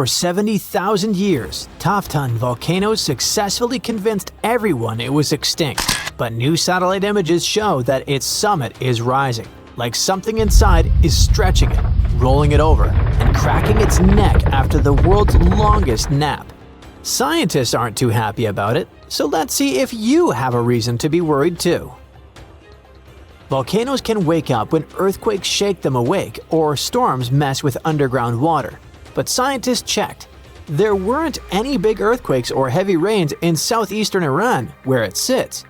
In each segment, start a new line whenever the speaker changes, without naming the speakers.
For 70,000 years, Taftan Volcano successfully convinced everyone it was extinct. But new satellite images show that its summit is rising, like something inside is stretching it, rolling it over, and cracking its neck after the world's longest nap. Scientists aren't too happy about it, so let's see if you have a reason to be worried too. Volcanoes can wake up when earthquakes shake them awake or storms mess with underground water. But scientists checked. There weren't any big earthquakes or heavy rains in southeastern Iran, where it sits.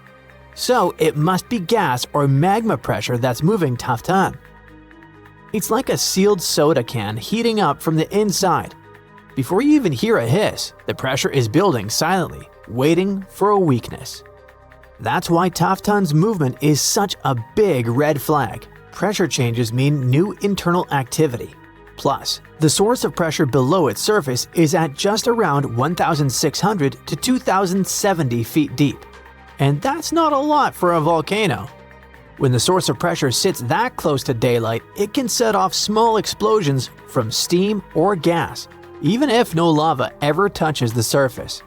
So it must be gas or magma pressure that's moving Taftan. It's like a sealed soda can heating up from the inside. Before you even hear a hiss, the pressure is building silently, waiting for a weakness. That's why Taftan's movement is such a big red flag. Pressure changes mean new internal activity. Plus, the source of pressure below its surface is at just around 1,600 to 2,070 feet deep. And that's not a lot for a volcano. When the source of pressure sits that close to daylight, it can set off small explosions from steam or gas, even if no lava ever touches the surface.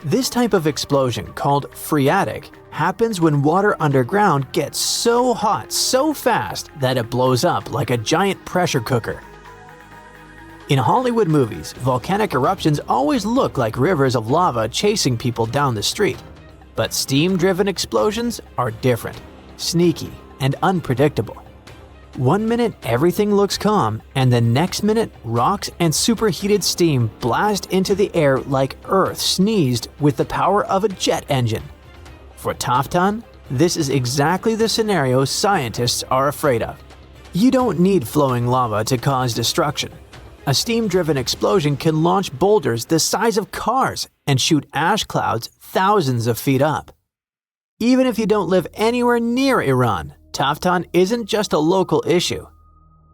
This type of explosion, called phreatic, happens when water underground gets so hot so fast that it blows up like a giant pressure cooker. In Hollywood movies, volcanic eruptions always look like rivers of lava chasing people down the street. But steam-driven explosions are different, sneaky, and unpredictable. One minute everything looks calm, and the next minute rocks and superheated steam blast into the air like Earth sneezed with the power of a jet engine. For Taftan, this is exactly the scenario scientists are afraid of. You don't need flowing lava to cause destruction. A steam-driven explosion can launch boulders the size of cars and shoot ash clouds thousands of feet up. Even if you don't live anywhere near Iran, Taftan isn't just a local issue.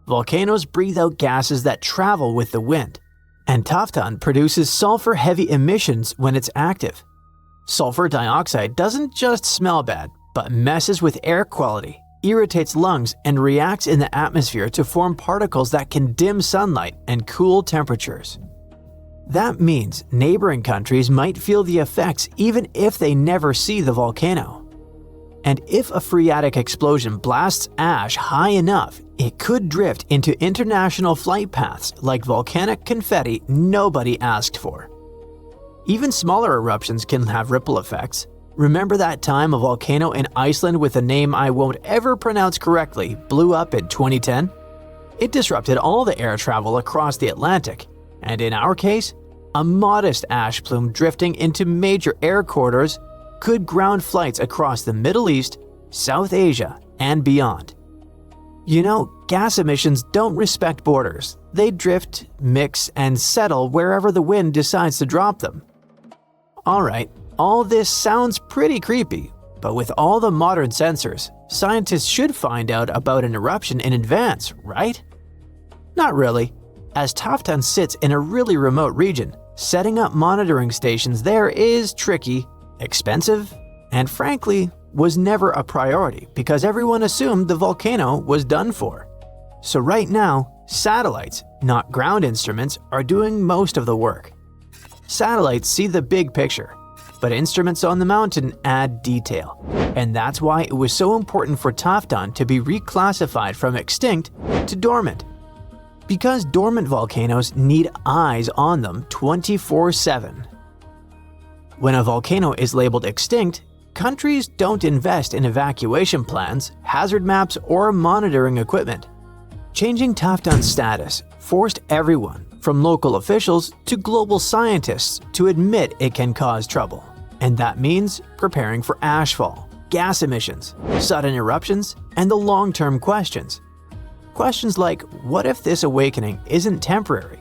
Volcanoes breathe out gases that travel with the wind, and Taftan produces sulfur-heavy emissions when it's active. Sulfur dioxide doesn't just smell bad, but messes with air quality, irritates lungs, and reacts in the atmosphere to form particles that can dim sunlight and cool temperatures. That means neighboring countries might feel the effects even if they never see the volcano. And if a phreatic explosion blasts ash high enough, it could drift into international flight paths like volcanic confetti nobody asked for. Even smaller eruptions can have ripple effects. Remember that time a volcano in Iceland with a name I won't ever pronounce correctly blew up in 2010? It disrupted all the air travel across the Atlantic, and in our case, a modest ash plume drifting into major air corridors could ground flights across the Middle East, South Asia, and beyond. You know, gas emissions don't respect borders. They drift, mix, and settle wherever the wind decides to drop them. Alright, all this sounds pretty creepy, but with all the modern sensors, scientists should find out about an eruption in advance, right? Not really. As Taftan sits in a really remote region, setting up monitoring stations there is tricky, expensive, and frankly, was never a priority because everyone assumed the volcano was done for. So right now, satellites, not ground instruments, are doing most of the work. Satellites see the big picture, but instruments on the mountain add detail. And that's why it was so important for Taftan to be reclassified from extinct to dormant. Because dormant volcanoes need eyes on them 24/7. When a volcano is labeled extinct, countries don't invest in evacuation plans, hazard maps, or monitoring equipment. Changing Taftan's status forced everyone, from local officials to global scientists, to admit it can cause trouble. And that means preparing for ashfall, gas emissions, sudden eruptions, and the long-term questions. Questions like, what if this awakening isn't temporary?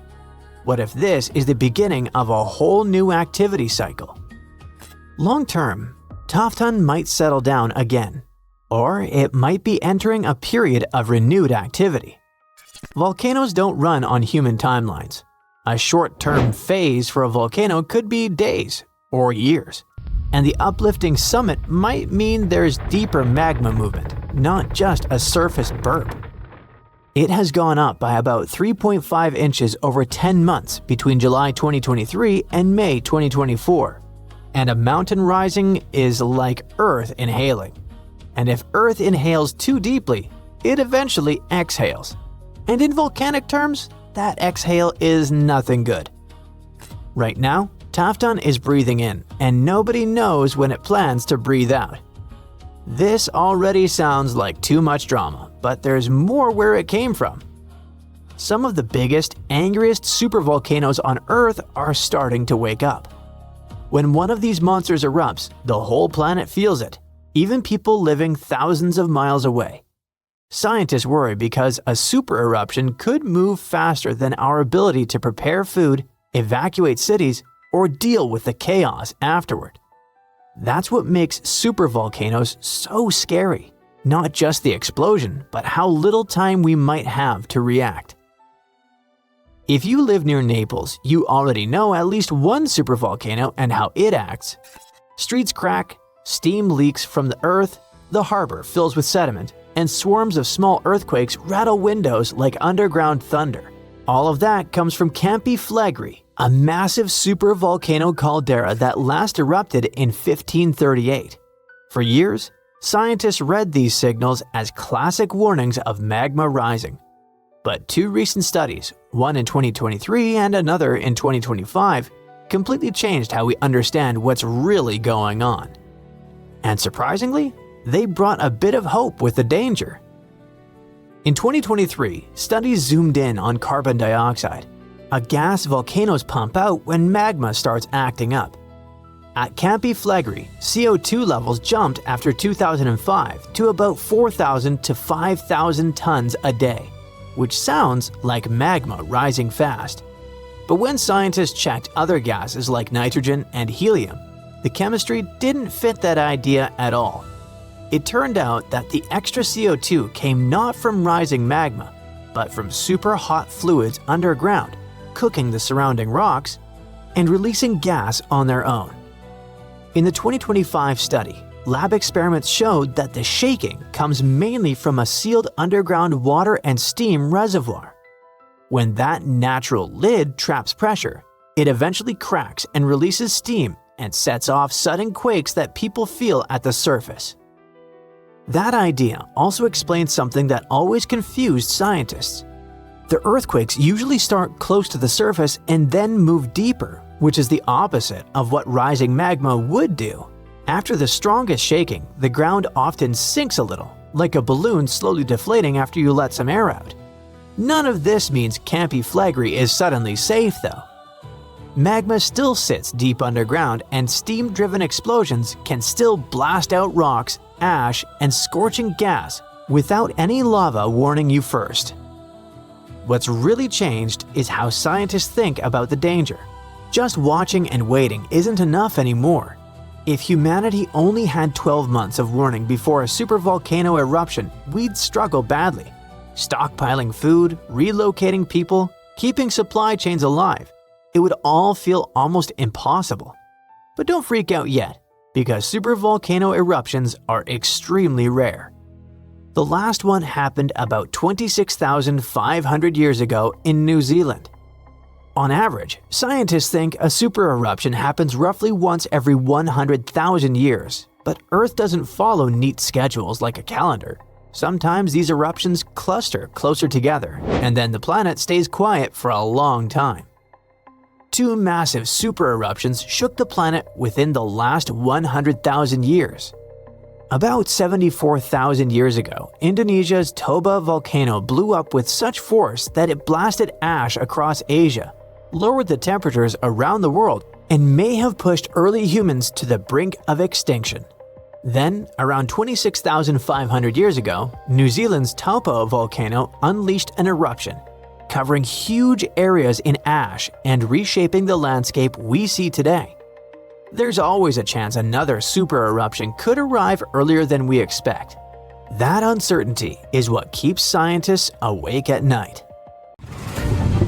What if this is the beginning of a whole new activity cycle? Long-term, Taftan might settle down again, or it might be entering a period of renewed activity. Volcanoes don't run on human timelines. A short-term phase for a volcano could be days or years, and the uplifting summit might mean there's deeper magma movement, not just a surface burp. It has gone up by about 3.5 inches over 10 months between July 2023 and May 2024. And a mountain rising is like Earth inhaling. And if Earth inhales too deeply, it eventually exhales. And in volcanic terms, that exhale is nothing good. Right now, Taftan is breathing in, and nobody knows when it plans to breathe out. This already sounds like too much drama, but there's more where it came from. Some of the biggest, angriest supervolcanoes on Earth are starting to wake up. When one of these monsters erupts, the whole planet feels it, even people living thousands of miles away. Scientists worry because a super eruption could move faster than our ability to prepare food, evacuate cities, or deal with the chaos afterward. That's what makes supervolcanoes so scary. Not just the explosion, but how little time we might have to react. If you live near Naples, you already know at least one supervolcano and how it acts. Streets crack, steam leaks from the earth, the harbor fills with sediment, and swarms of small earthquakes rattle windows like underground thunder. All of that comes from Campi Flegrei, a massive supervolcano caldera that last erupted in 1538. For years, scientists read these signals as classic warnings of magma rising. But two recent studies, one in 2023 and another in 2025, completely changed how we understand what's really going on. And surprisingly, they brought a bit of hope with the danger. In 2023, studies zoomed in on carbon dioxide, a gas volcanoes pump out when magma starts acting up. At Campi Flegrei, CO2 levels jumped after 2005 to about 4,000 to 5,000 tons a day, which sounds like magma rising fast. But when scientists checked other gases like nitrogen and helium, the chemistry didn't fit that idea at all. It turned out that the extra CO2 came not from rising magma, but from super hot fluids underground, cooking the surrounding rocks and releasing gas on their own. In the 2025 study, lab experiments showed that the shaking comes mainly from a sealed underground water and steam reservoir. When that natural lid traps pressure, it eventually cracks and releases steam and sets off sudden quakes that people feel at the surface. That idea also explains something that always confused scientists. The earthquakes usually start close to the surface and then move deeper, which is the opposite of what rising magma would do. After the strongest shaking, the ground often sinks a little, like a balloon slowly deflating after you let some air out. None of this means Campi Flegrei is suddenly safe though. Magma still sits deep underground, and steam-driven explosions can still blast out rocks, ash, and scorching gas without any lava warning you first. What's really changed is how scientists think about the danger. Just watching and waiting isn't enough anymore. If humanity only had 12 months of warning before a supervolcano eruption, we'd struggle badly. Stockpiling food, relocating people, keeping supply chains alive. It would all feel almost impossible. But don't freak out yet, because supervolcano eruptions are extremely rare. The last one happened about 26,500 years ago in New Zealand. On average, scientists think a super eruption happens roughly once every 100,000 years, but Earth doesn't follow neat schedules like a calendar. Sometimes these eruptions cluster closer together, and then the planet stays quiet for a long time. Two massive super eruptions shook the planet within the last 100,000 years. About 74,000 years ago, Indonesia's Toba volcano blew up with such force that it blasted ash across Asia, lowered the temperatures around the world, and may have pushed early humans to the brink of extinction. Then, around 26,500 years ago, New Zealand's Taupo volcano unleashed an eruption, covering huge areas in ash and reshaping the landscape we see today. There's always a chance another super eruption could arrive earlier than we expect. That uncertainty is what keeps scientists awake at night.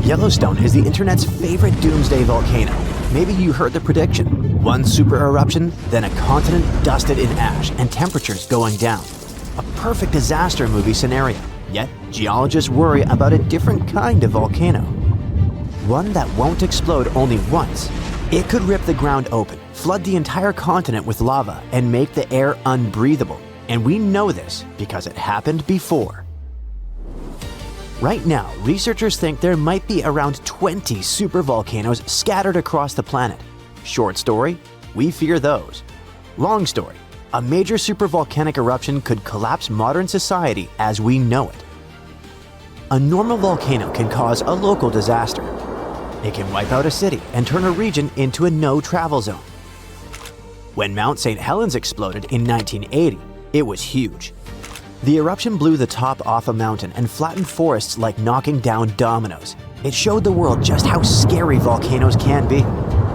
Yellowstone is the internet's favorite doomsday volcano. Maybe you heard the prediction. One super eruption, then a continent dusted in ash and temperatures going down. A perfect disaster movie scenario. Yet, geologists worry about a different kind of volcano. One that won't explode only once. It could rip the ground open, flood the entire continent with lava, and make the air unbreathable. And we know this because it happened before. Right now, researchers think there might be around 20 supervolcanoes scattered across the planet. Short story, we fear those. Long story, a major supervolcanic eruption could collapse modern society as we know it. A normal volcano can cause a local disaster. It can wipe out a city and turn a region into a no-travel zone. When Mount St. Helens exploded in 1980, it was huge. The eruption blew the top off a mountain and flattened forests like knocking down dominoes. It showed the world just how scary volcanoes can be.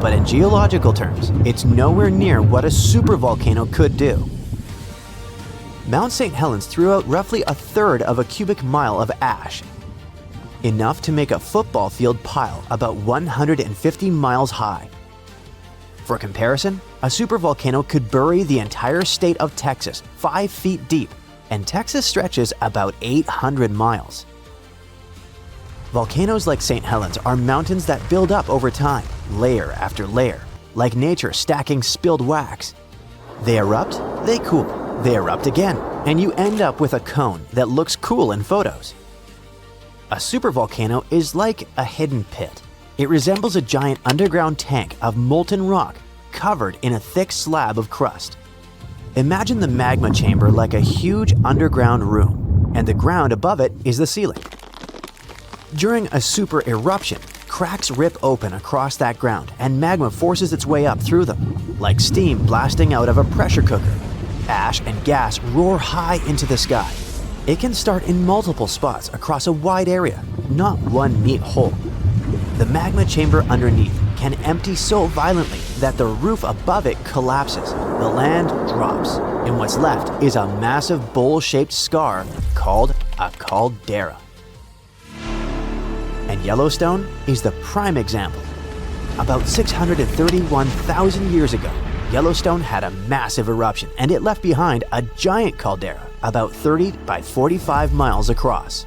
But in geological terms, it's nowhere near what a supervolcano could do. Mount St. Helens threw out roughly a third of a cubic mile of ash, enough to make a football field pile about 150 miles high. For comparison, a supervolcano could bury the entire state of Texas 5 feet deep, and Texas stretches about 800 miles. Volcanoes like St. Helens are mountains that build up over time, layer after layer, like nature stacking spilled wax. They erupt, they cool, they erupt again, and you end up with a cone that looks cool in photos. A supervolcano is like a hidden pit. It resembles a giant underground tank of molten rock covered in a thick slab of crust. Imagine the magma chamber like a huge underground room, and the ground above it is the ceiling. During a super eruption, cracks rip open across that ground and magma forces its way up through them, like steam blasting out of a pressure cooker. Ash and gas roar high into the sky. It can start in multiple spots across a wide area, not one neat hole. The magma chamber underneath can empty so violently that the roof above it collapses, the land drops, and what's left is a massive bowl-shaped scar called a caldera. And Yellowstone is the prime example. About 631,000 years ago, Yellowstone had a massive eruption and it left behind a giant caldera about 30 by 45 miles across.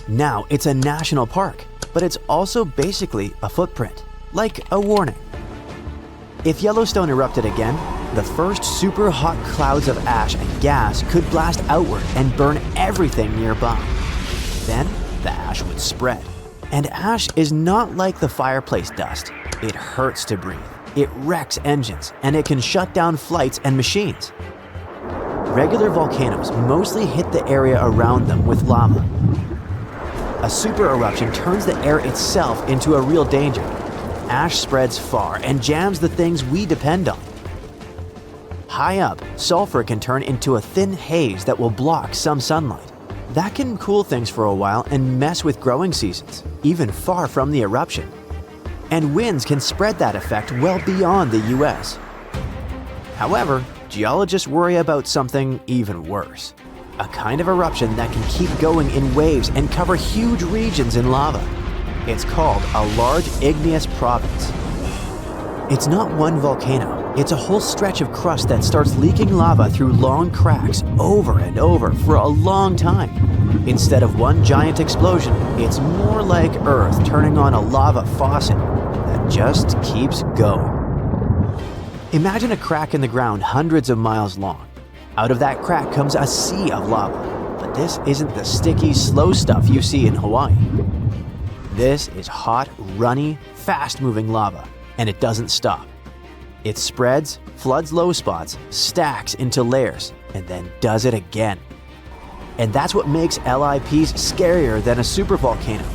Now it's a national park, but it's also basically a footprint, like a warning. If Yellowstone erupted again, the first super hot clouds of ash and gas could blast outward and burn everything nearby. Then the ash would spread. And ash is not like the fireplace dust. It hurts to breathe, it wrecks engines, and it can shut down flights and machines. Regular volcanoes mostly hit the area around them with lava. A super eruption turns the air itself into a real danger. Ash spreads far and jams the things we depend on. High up, sulfur can turn into a thin haze that will block some sunlight. That can cool things for a while and mess with growing seasons, even far from the eruption. And winds can spread that effect well beyond the US. However, geologists worry about something even worse. A kind of eruption that can keep going in waves and cover huge regions in lava. It's called a large igneous province. It's not one volcano, it's a whole stretch of crust that starts leaking lava through long cracks over and over for a long time. Instead of one giant explosion, it's more like Earth turning on a lava faucet that just keeps going. Imagine a crack in the ground hundreds of miles long. Out of that crack comes a sea of lava, but this isn't the sticky, slow stuff you see in Hawaii. This is hot, runny, fast-moving lava, and it doesn't stop. It spreads, floods low spots, stacks into layers, and then does it again. And that's what makes LIPs scarier than a supervolcano.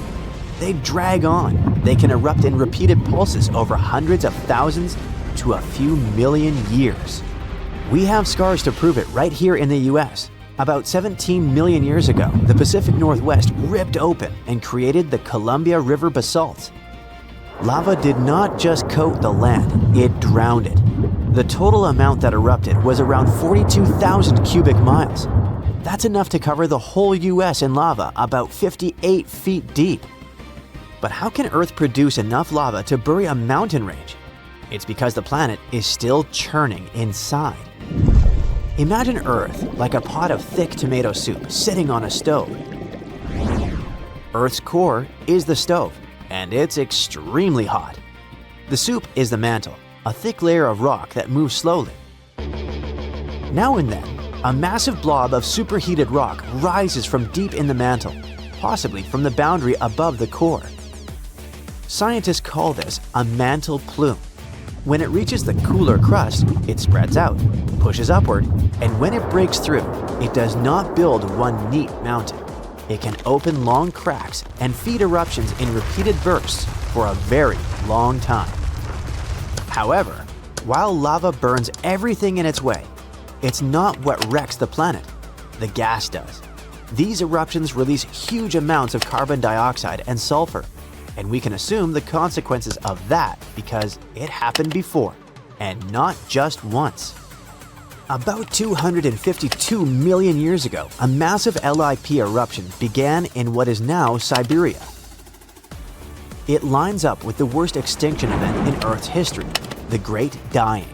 They drag on. They can erupt in repeated pulses over hundreds of thousands to a few million years. We have scars to prove it right here in the US. About 17 million years ago, the Pacific Northwest ripped open and created the Columbia River basalt. Lava did not just coat the land, it drowned it. The total amount that erupted was around 42,000 cubic miles. That's enough to cover the whole US in lava about 58 feet deep. But how can Earth produce enough lava to bury a mountain range? It's because the planet is still churning inside. Imagine Earth like a pot of thick tomato soup sitting on a stove. Earth's core is the stove, and it's extremely hot. The soup is the mantle, a thick layer of rock that moves slowly. Now and then, a massive blob of superheated rock rises from deep in the mantle, possibly from the boundary above the core. Scientists call this a mantle plume. When it reaches the cooler crust, it spreads out, pushes upward, and when it breaks through, it does not build one neat mountain. It can open long cracks and feed eruptions in repeated bursts for a very long time. However, while lava burns everything in its way, it's not what wrecks the planet. The gas does. These eruptions release huge amounts of carbon dioxide and sulfur, and we can assume the consequences of that because it happened before, and not just once. About 252 million years ago, a massive LIP eruption began in what is now Siberia. It lines up with the worst extinction event in Earth's history, the Great Dying.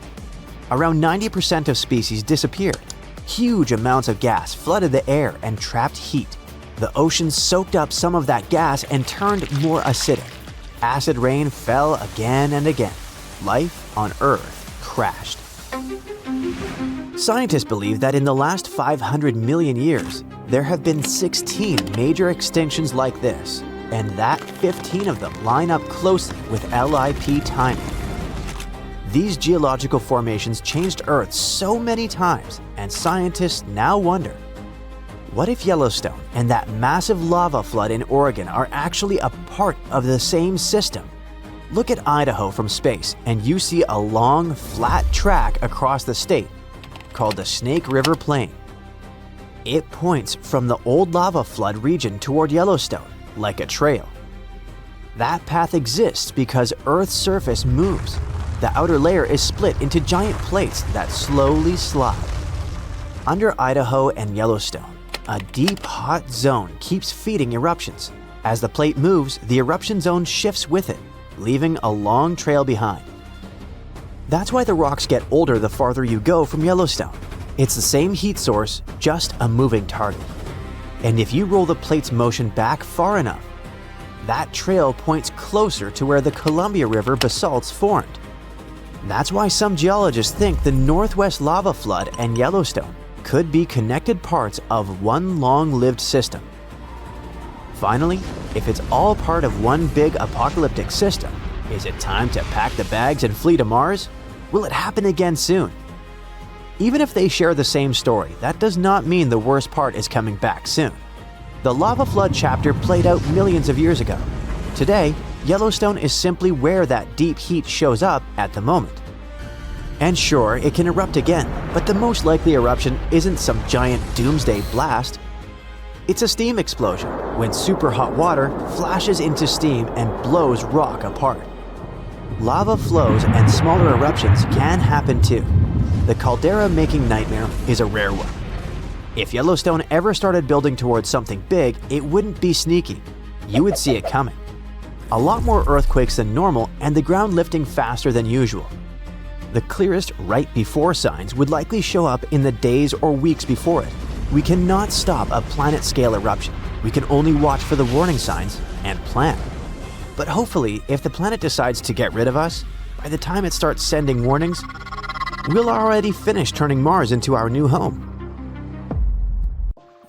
Around 90% of species disappeared. Huge amounts of gas flooded the air and trapped heat. The oceans soaked up some of that gas and turned more acidic. Acid rain fell again and again. Life on Earth crashed. Scientists believe that in the last 500 million years, there have been 16 major extinctions like this, and that 15 of them line up closely with LIP timing. These geological formations changed Earth so many times, and scientists now wonder, what if Yellowstone and that massive lava flood in Oregon are actually a part of the same system? Look at Idaho from space, and you see a long, flat track across the state called the Snake River Plain. It points from the old lava flood region toward Yellowstone, like a trail. That path exists because Earth's surface moves. The outer layer is split into giant plates that slowly slide. Under Idaho and Yellowstone, a deep, hot zone keeps feeding eruptions. As the plate moves, the eruption zone shifts with it, leaving a long trail behind. That's why the rocks get older the farther you go from Yellowstone. It's the same heat source, just a moving target. And if you roll the plate's motion back far enough, that trail points closer to where the Columbia River basalts formed. That's why some geologists think the Northwest lava flood and Yellowstone could be connected parts of one long-lived system. Finally, if it's all part of one big apocalyptic system, is it time to pack the bags and flee to Mars? Will it happen again soon? Even if they share the same story, that does not mean the worst part is coming back soon. The lava flood chapter played out millions of years ago. Today, Yellowstone is simply where that deep heat shows up at the moment. And sure, it can erupt again, but the most likely eruption isn't some giant doomsday blast. It's a steam explosion, when super hot water flashes into steam and blows rock apart. Lava flows and smaller eruptions can happen too. The caldera-making nightmare is a rare one. If Yellowstone ever started building towards something big, it wouldn't be sneaky. You would see it coming. A lot more earthquakes than normal and the ground lifting faster than usual. The clearest right before signs would likely show up in the days or weeks before it. We cannot stop a planet-scale eruption. We can only watch for the warning signs and plan. But hopefully, if the planet decides to get rid of us, by the time it starts sending warnings, we'll already finish turning Mars into our new home.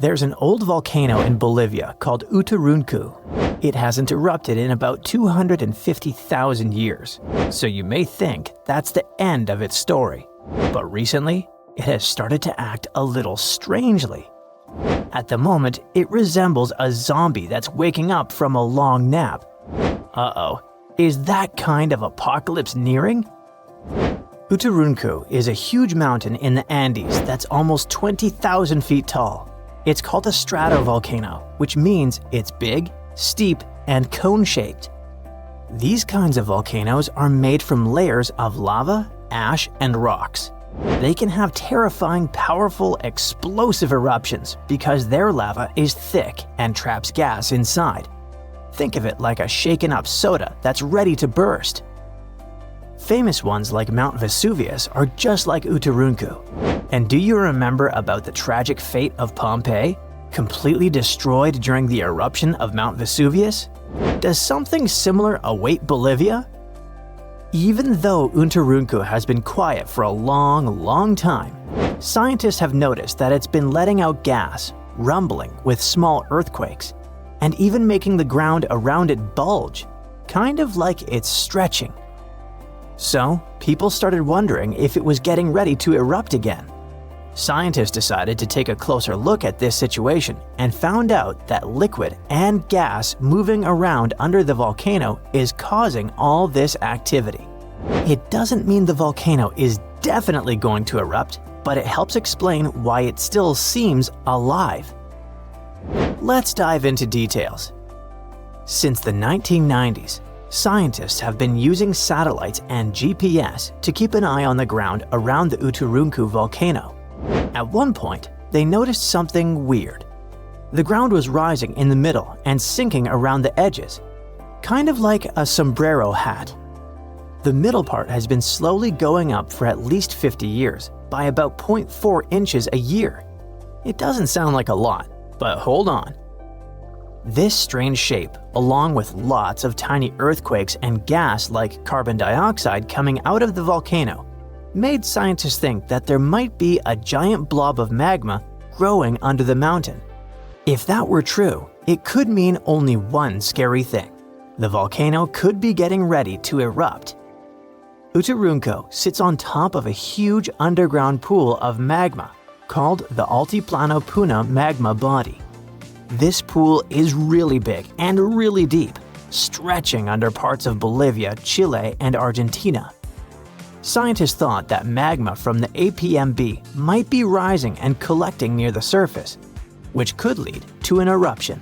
There's an old volcano in Bolivia called Uturuncu. It hasn't erupted in about 250,000 years, so you may think that's the end of its story. But recently, it has started to act a little strangely. At the moment, it resembles a zombie that's waking up from a long nap. Uh-oh, is that kind of apocalypse nearing? Uturuncu is a huge mountain in the Andes that's almost 20,000 feet tall. It's called a stratovolcano, which means it's big, steep, and cone-shaped. These kinds of volcanoes are made from layers of lava, ash, and rocks. They can have terrifying, powerful, explosive eruptions because their lava is thick and traps gas inside. Think of it like a shaken-up soda that's ready to burst. Famous ones like Mount Vesuvius are just like Uturuncu. And do you remember about the tragic fate of Pompeii? completely destroyed during the eruption of Mount Vesuvius? Does something similar await Bolivia? Even though Unturuncu has been quiet for a long time, scientists have noticed that it's been letting out gas, rumbling with small earthquakes, and even making the ground around it bulge, kind of like it's stretching. So, people started wondering if it was getting ready to erupt again. Scientists decided to take a closer look at this situation and found out that liquid and gas moving around under the volcano is causing all this activity. It doesn't mean the volcano is definitely going to erupt, but it helps explain why it still seems alive. Let's dive into details. Since the 1990s, scientists have been using satellites and GPS to keep an eye on the ground around the Unturuncu volcano. At one point, they noticed something weird. The ground was rising in the middle and sinking around the edges, kind of like a sombrero hat. The middle part has been slowly going up for at least 50 years by about 0.4 inches a year. It doesn't sound like a lot, but hold on. This strange shape, along with lots of tiny earthquakes and gas like carbon dioxide coming out of the volcano, made scientists think that there might be a giant blob of magma growing under the mountain. If that were true, it could mean only one scary thing. The volcano could be getting ready to erupt. Unturuncu sits on top of a huge underground pool of magma called the Altiplano Puna magma body. This pool is really big and really deep, stretching under parts of Bolivia, Chile, and Argentina. Scientists thought that magma from the APMB might be rising and collecting near the surface, which could lead to an eruption.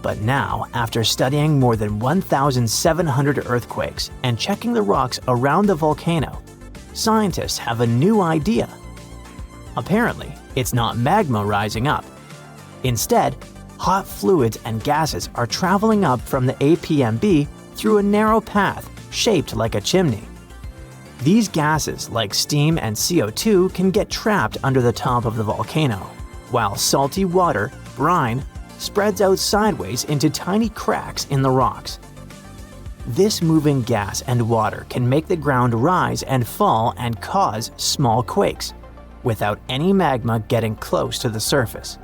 But now, after studying more than 1,700 earthquakes and checking the rocks around the volcano, scientists have a new idea. Apparently, it's not magma rising up. Instead, hot fluids and gases are traveling up from the APMB through a narrow path shaped like a chimney. These gases, like steam and CO2, can get trapped under the top of the volcano, while salty water, brine, spreads out sideways into tiny cracks in the rocks. This moving gas and water can make the ground rise and fall and cause small quakes, without any magma getting close to the surface.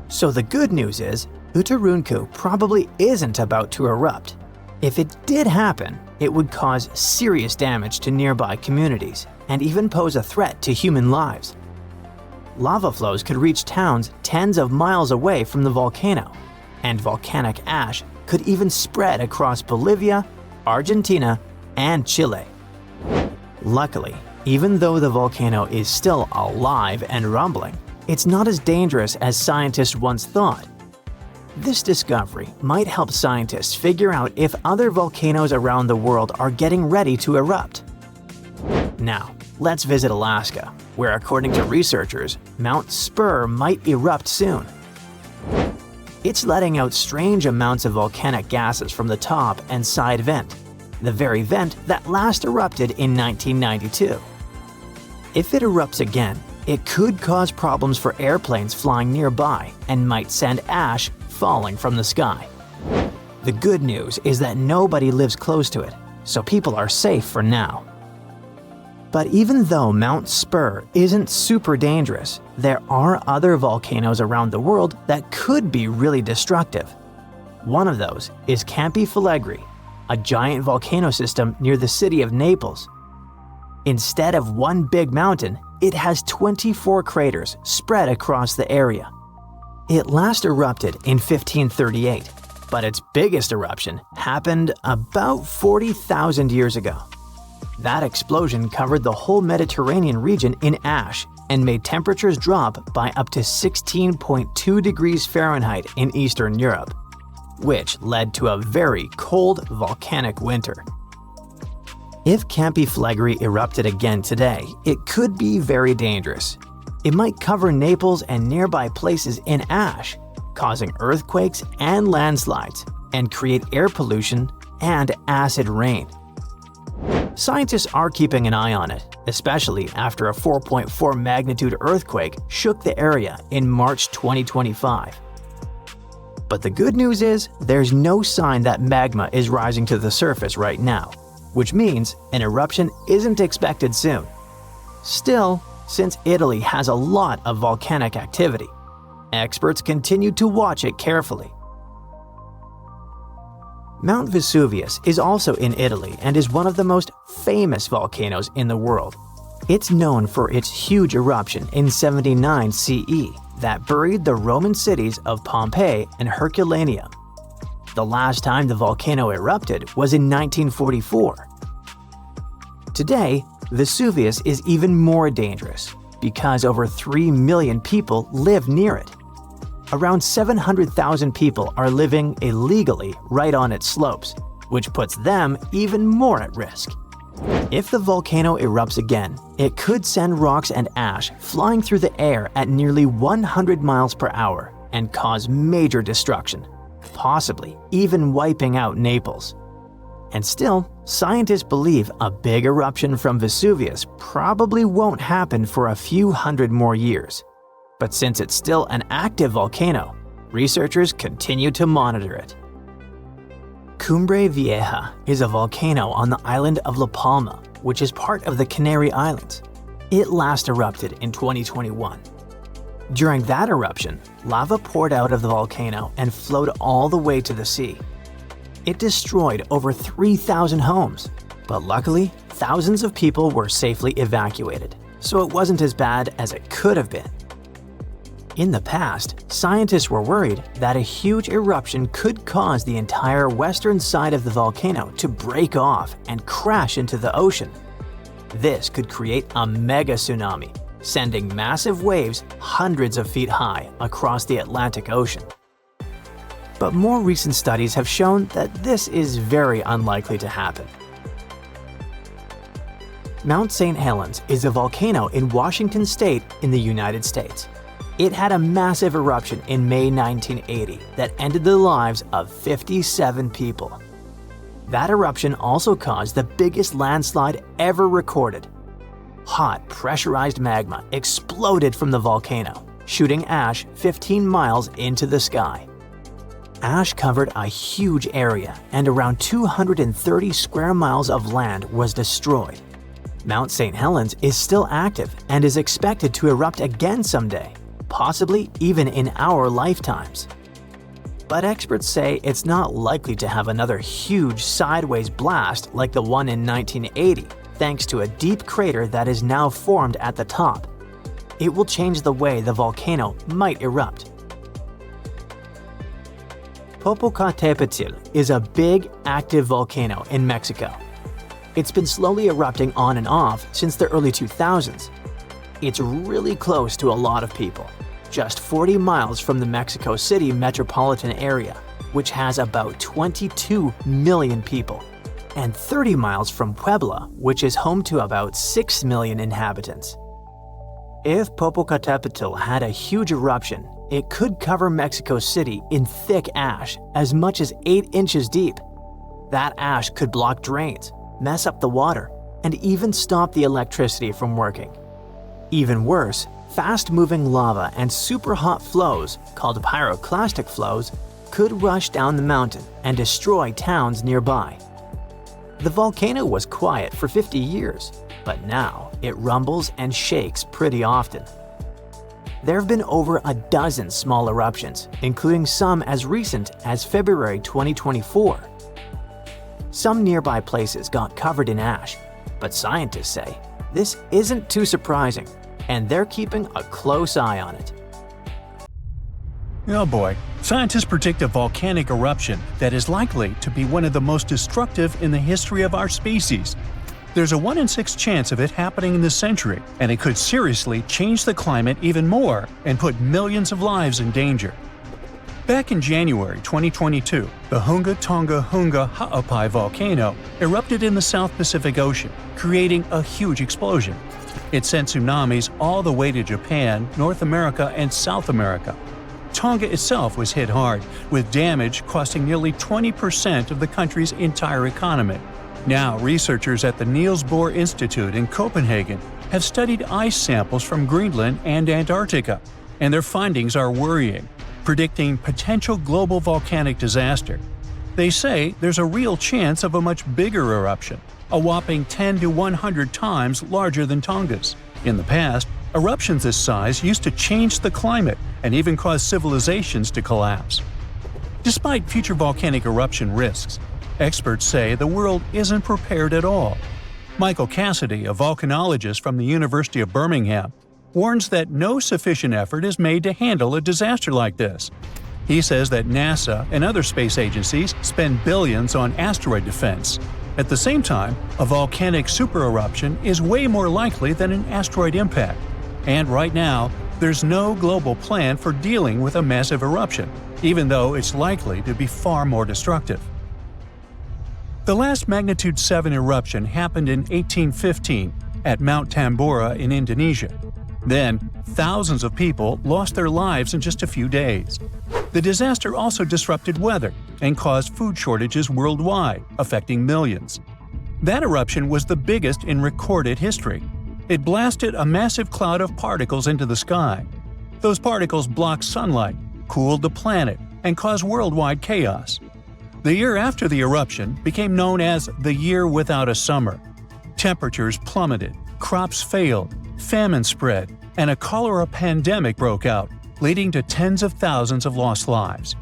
So the good news is, Unturuncu probably isn't about to erupt. If it did happen, it would cause serious damage to nearby communities and even pose a threat to human lives. Lava flows could reach towns tens of miles away from the volcano, and volcanic ash could even spread across Bolivia, Argentina, and Chile. Luckily, even though the volcano is still alive and rumbling, it's not as dangerous as scientists once thought. This discovery might help scientists figure out if other volcanoes around the world are getting ready to erupt. Now, let's visit Alaska, where according to researchers, Mount Spur might erupt soon. It's letting out strange amounts of volcanic gases from the top and side vent, the very vent that last erupted in 1992. If it erupts again, it could cause problems for airplanes flying nearby and might send ash falling from the sky. The good news is that nobody lives close to it, so people are safe for now. But even though Mount Spur isn't super dangerous, there are other volcanoes around the world that could be really destructive. One of those is Campi Flegrei, a giant volcano system near the city of Naples. Instead of one big mountain, it has 24 craters spread across the area. It last erupted in 1538, but its biggest eruption happened about 40,000 years ago. That explosion covered the whole Mediterranean region in ash and made temperatures drop by up to 16.2 degrees Fahrenheit in Eastern Europe, which led to a very cold volcanic winter. If Campi Flegrei erupted again today, it could be very dangerous. It might cover Naples and nearby places in ash, causing earthquakes and landslides, and create air pollution and acid rain. Scientists are keeping an eye on it, especially after a 4.4 magnitude earthquake shook the area in March 2025. But the good news is there's no sign that magma is rising to the surface right now, which means an eruption isn't expected soon. Still, since Italy has a lot of volcanic activity, experts continue to watch it carefully. Mount Vesuvius is also in Italy and is one of the most famous volcanoes in the world. It's known for its huge eruption in 79 CE that buried the Roman cities of Pompeii and Herculaneum. The last time the volcano erupted was in 1944. Today, Vesuvius is even more dangerous because over 3 million people live near it. Around 700,000 people are living illegally right on its slopes, which puts them even more at risk. If the volcano erupts again, it could send rocks and ash flying through the air at nearly 100 miles per hour and cause major destruction, possibly even wiping out Naples. And still, scientists believe a big eruption from Vesuvius probably won't happen for a few hundred more years. But since it's still an active volcano, researchers continue to monitor it. Cumbre Vieja is a volcano on the island of La Palma, which is part of the Canary Islands. It last erupted in 2021. During that eruption, lava poured out of the volcano and flowed all the way to the sea. It destroyed over 3,000 homes, but luckily, thousands of people were safely evacuated, so it wasn't as bad as it could have been. In the past, scientists were worried that a huge eruption could cause the entire western side of the volcano to break off and crash into the ocean. This could create a mega tsunami, sending massive waves hundreds of feet high across the Atlantic Ocean. But more recent studies have shown that this is very unlikely to happen. Mount St. Helens is a volcano in Washington State in the United States. It had a massive eruption in May 1980 that ended the lives of 57 people. That eruption also caused the biggest landslide ever recorded. Hot, pressurized magma exploded from the volcano, shooting ash 15 miles into the sky. Ash covered a huge area, and around 230 square miles of land was destroyed. Mount St. Helens is still active and is expected to erupt again someday, possibly even in our lifetimes. But experts say it's not likely to have another huge sideways blast like the one in 1980, thanks to a deep crater that is now formed at the top. It will change the way the volcano might erupt. Popocatépetl is a big, active volcano in Mexico. It's been slowly erupting on and off since the early 2000s. It's really close to a lot of people, just 40 miles from the Mexico City metropolitan area, which has about 22 million people, and 30 miles from Puebla, which is home to about 6 million inhabitants. If Popocatépetl had a huge eruption, it could cover Mexico City in thick ash as much as 8 inches deep. That ash could block drains, mess up the water, and even stop the electricity from working. Even worse, fast-moving lava and super hot flows, called pyroclastic flows, could rush down the mountain and destroy towns nearby. The volcano was quiet for 50 years, but now it rumbles and shakes pretty often. There have been over a dozen small eruptions, including some as recent as February 2024. Some nearby places got covered in ash, but scientists say this isn't too surprising, and they're keeping a close eye on it.
Oh boy, scientists predict a volcanic eruption that is likely to be one of the most destructive in the history of our species. There's a 1 in 6 chance of it happening in this century, and it could seriously change the climate even more and put millions of lives in danger. Back in January 2022, the Hunga Tonga Hunga Ha'apai volcano erupted in the South Pacific Ocean, creating a huge explosion. It sent tsunamis all the way to Japan, North America, and South America. Tonga itself was hit hard, with damage costing nearly 20% of the country's entire economy. Now, researchers at the Niels Bohr Institute in Copenhagen have studied ice samples from Greenland and Antarctica, and their findings are worrying, predicting potential global volcanic disaster. They say there's a real chance of a much bigger eruption, a whopping 10 to 100 times larger than Tonga's. In the past, eruptions this size used to change the climate and even cause civilizations to collapse. Despite future volcanic eruption risks, experts say the world isn't prepared at all. Michael Cassidy, a volcanologist from the University of Birmingham, warns that no sufficient effort is made to handle a disaster like this. He says that NASA and other space agencies spend billions on asteroid defense. At the same time, a volcanic supereruption is way more likely than an asteroid impact. And right now, there's no global plan for dealing with a massive eruption, even though it's likely to be far more destructive. The last magnitude 7 eruption happened in 1815 at Mount Tambora in Indonesia. Then, thousands of people lost their lives in just a few days. The disaster also disrupted weather and caused food shortages worldwide, affecting millions. That eruption was the biggest in recorded history. It blasted a massive cloud of particles into the sky. Those particles blocked sunlight, cooled the planet, and caused worldwide chaos. The year after the eruption became known as the Year Without a Summer. Temperatures plummeted, crops failed, famine spread, and a cholera pandemic broke out, leading to tens of thousands of lost lives.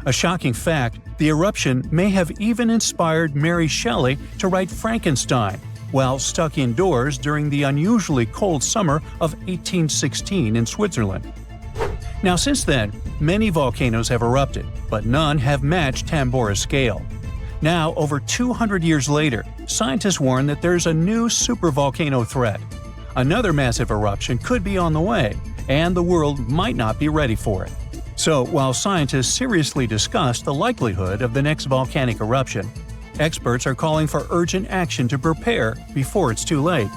A shocking fact, the eruption may have even inspired Mary Shelley to write Frankenstein while stuck indoors during the unusually cold summer of 1816 in Switzerland. Now, since then, many volcanoes have erupted, but none have matched Tambora's scale. Now, over 200 years later, scientists warn that there's a new supervolcano threat. Another massive eruption could be on the way, and the world might not be ready for it. So, while scientists seriously discuss the likelihood of the next volcanic eruption, experts are calling for urgent action to prepare before it's too late.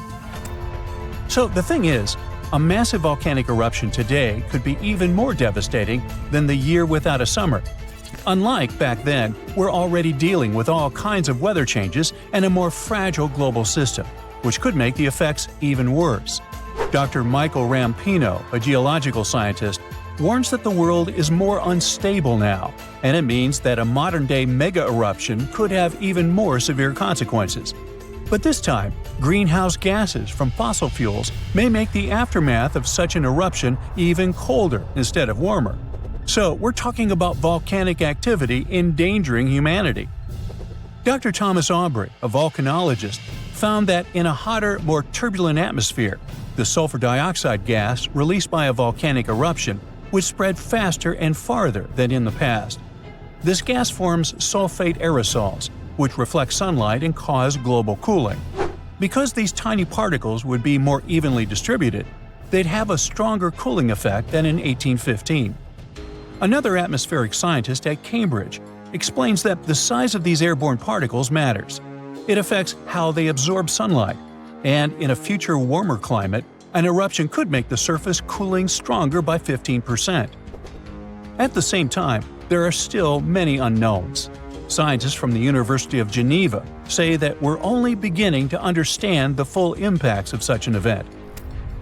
So, the thing is, a massive volcanic eruption today could be even more devastating than the Year Without a Summer. Unlike back then, we're already dealing with all kinds of weather changes and a more fragile global system, which could make the effects even worse. Dr. Michael Rampino, a geological scientist, warns that the world is more unstable now, and it means that a modern-day mega-eruption could have even more severe consequences. But this time, greenhouse gases from fossil fuels may make the aftermath of such an eruption even colder instead of warmer. So we're talking about volcanic activity endangering humanity. Dr. Thomas Aubrey, a volcanologist, found that in a hotter, more turbulent atmosphere, the sulfur dioxide gas released by a volcanic eruption would spread faster and farther than in the past. This gas forms sulfate aerosols, which reflect sunlight and cause global cooling. Because these tiny particles would be more evenly distributed, they'd have a stronger cooling effect than in 1815. Another atmospheric scientist at Cambridge explains that the size of these airborne particles matters. It affects how they absorb sunlight, and in a future warmer climate, an eruption could make the surface cooling stronger by 15%. At the same time, there are still many unknowns. Scientists from the University of Geneva say that we're only beginning to understand the full impacts of such an event.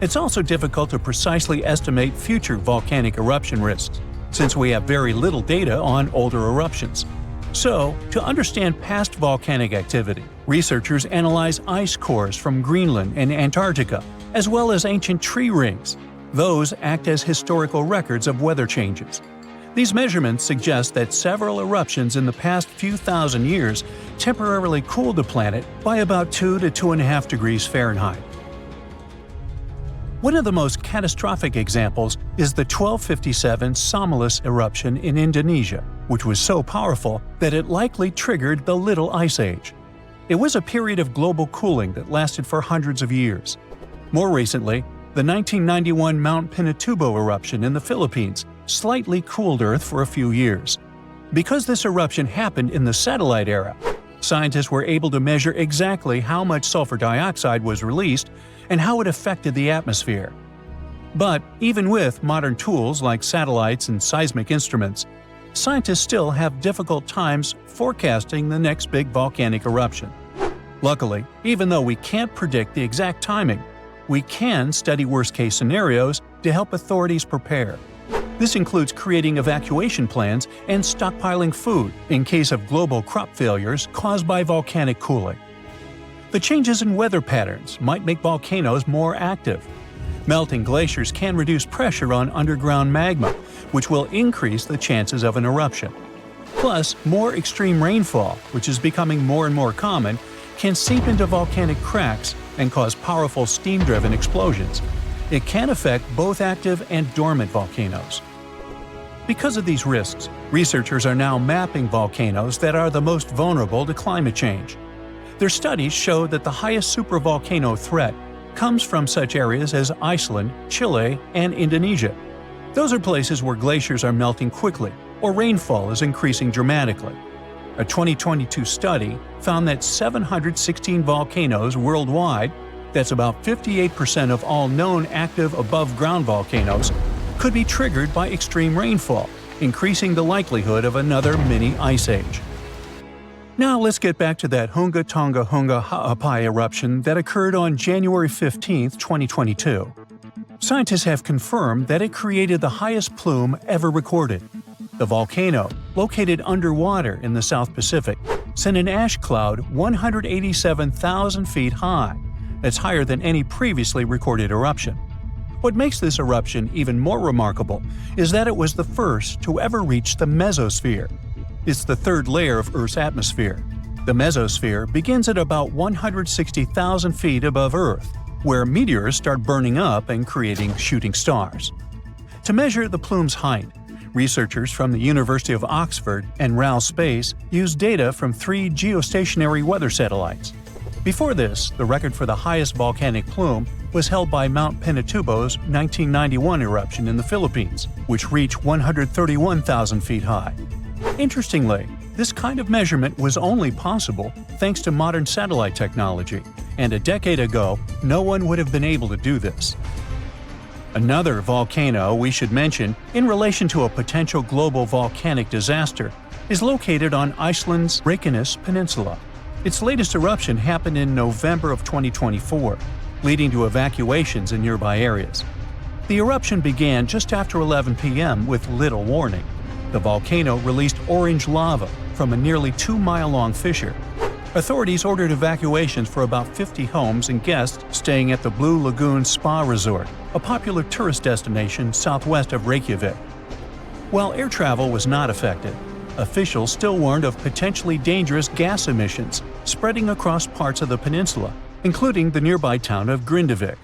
It's also difficult to precisely estimate future volcanic eruption risks, since we have very little data on older eruptions. So, to understand past volcanic activity, researchers analyze ice cores from Greenland and Antarctica, as well as ancient tree rings. Those act as historical records of weather changes. These measurements suggest that several eruptions in the past few thousand years temporarily cooled the planet by about 2 to 2.5 degrees Fahrenheit. One of the most catastrophic examples is the 1257 Somalus eruption in Indonesia, which was so powerful that it likely triggered the Little Ice Age. It was a period of global cooling that lasted for hundreds of years. More recently, the 1991 Mount Pinatubo eruption in the Philippines slightly cooled Earth for a few years. Because this eruption happened in the satellite era, scientists were able to measure exactly how much sulfur dioxide was released and how it affected the atmosphere. But even with modern tools like satellites and seismic instruments, scientists still have difficult times forecasting the next big volcanic eruption. Luckily, even though we can't predict the exact timing, we can study worst-case scenarios to help authorities prepare. This includes creating evacuation plans and stockpiling food in case of global crop failures caused by volcanic cooling. The changes in weather patterns might make volcanoes more active. Melting glaciers can reduce pressure on underground magma, which will increase the chances of an eruption. Plus, more extreme rainfall, which is becoming more and more common, can seep into volcanic cracks and cause powerful steam-driven explosions. It can affect both active and dormant volcanoes. Because of these risks, researchers are now mapping volcanoes that are the most vulnerable to climate change. Their studies show that the highest supervolcano threat comes from such areas as Iceland, Chile, and Indonesia. Those are places where glaciers are melting quickly or rainfall is increasing dramatically. A 2022 study found that 716 volcanoes worldwide, that's about 58% of all known active above-ground volcanoes, could be triggered by extreme rainfall, increasing the likelihood of another mini ice age. Now let's get back to that Hunga Tonga Hunga Ha'apai eruption that occurred on January 15, 2022. Scientists have confirmed that it created the highest plume ever recorded. The volcano, located underwater in the South Pacific, sent an ash cloud 187,000 feet high. That's higher than any previously recorded eruption. What makes this eruption even more remarkable is that it was the first to ever reach the mesosphere. It's the third layer of Earth's atmosphere. The mesosphere begins at about 160,000 feet above Earth, where meteors start burning up and creating shooting stars. To measure the plume's height, researchers from the University of Oxford and RAL Space used data from 3 geostationary weather satellites. Before this, the record for the highest volcanic plume was held by Mount Pinatubo's 1991 eruption in the Philippines, which reached 131,000 feet high. Interestingly, this kind of measurement was only possible thanks to modern satellite technology, and a decade ago, no one would have been able to do this. Another volcano we should mention in relation to a potential global volcanic disaster is located on Iceland's Reykjanes Peninsula. Its latest eruption happened in November of 2024, leading to evacuations in nearby areas. The eruption began just after 11 p.m. with little warning. The volcano released orange lava from a nearly 2-mile-long fissure. Authorities ordered evacuations for about 50 homes and guests staying at the Blue Lagoon Spa Resort, a popular tourist destination southwest of Reykjavik. While air travel was not affected, officials still warned of potentially dangerous gas emissions spreading across parts of the peninsula, including the nearby town of Grindavik.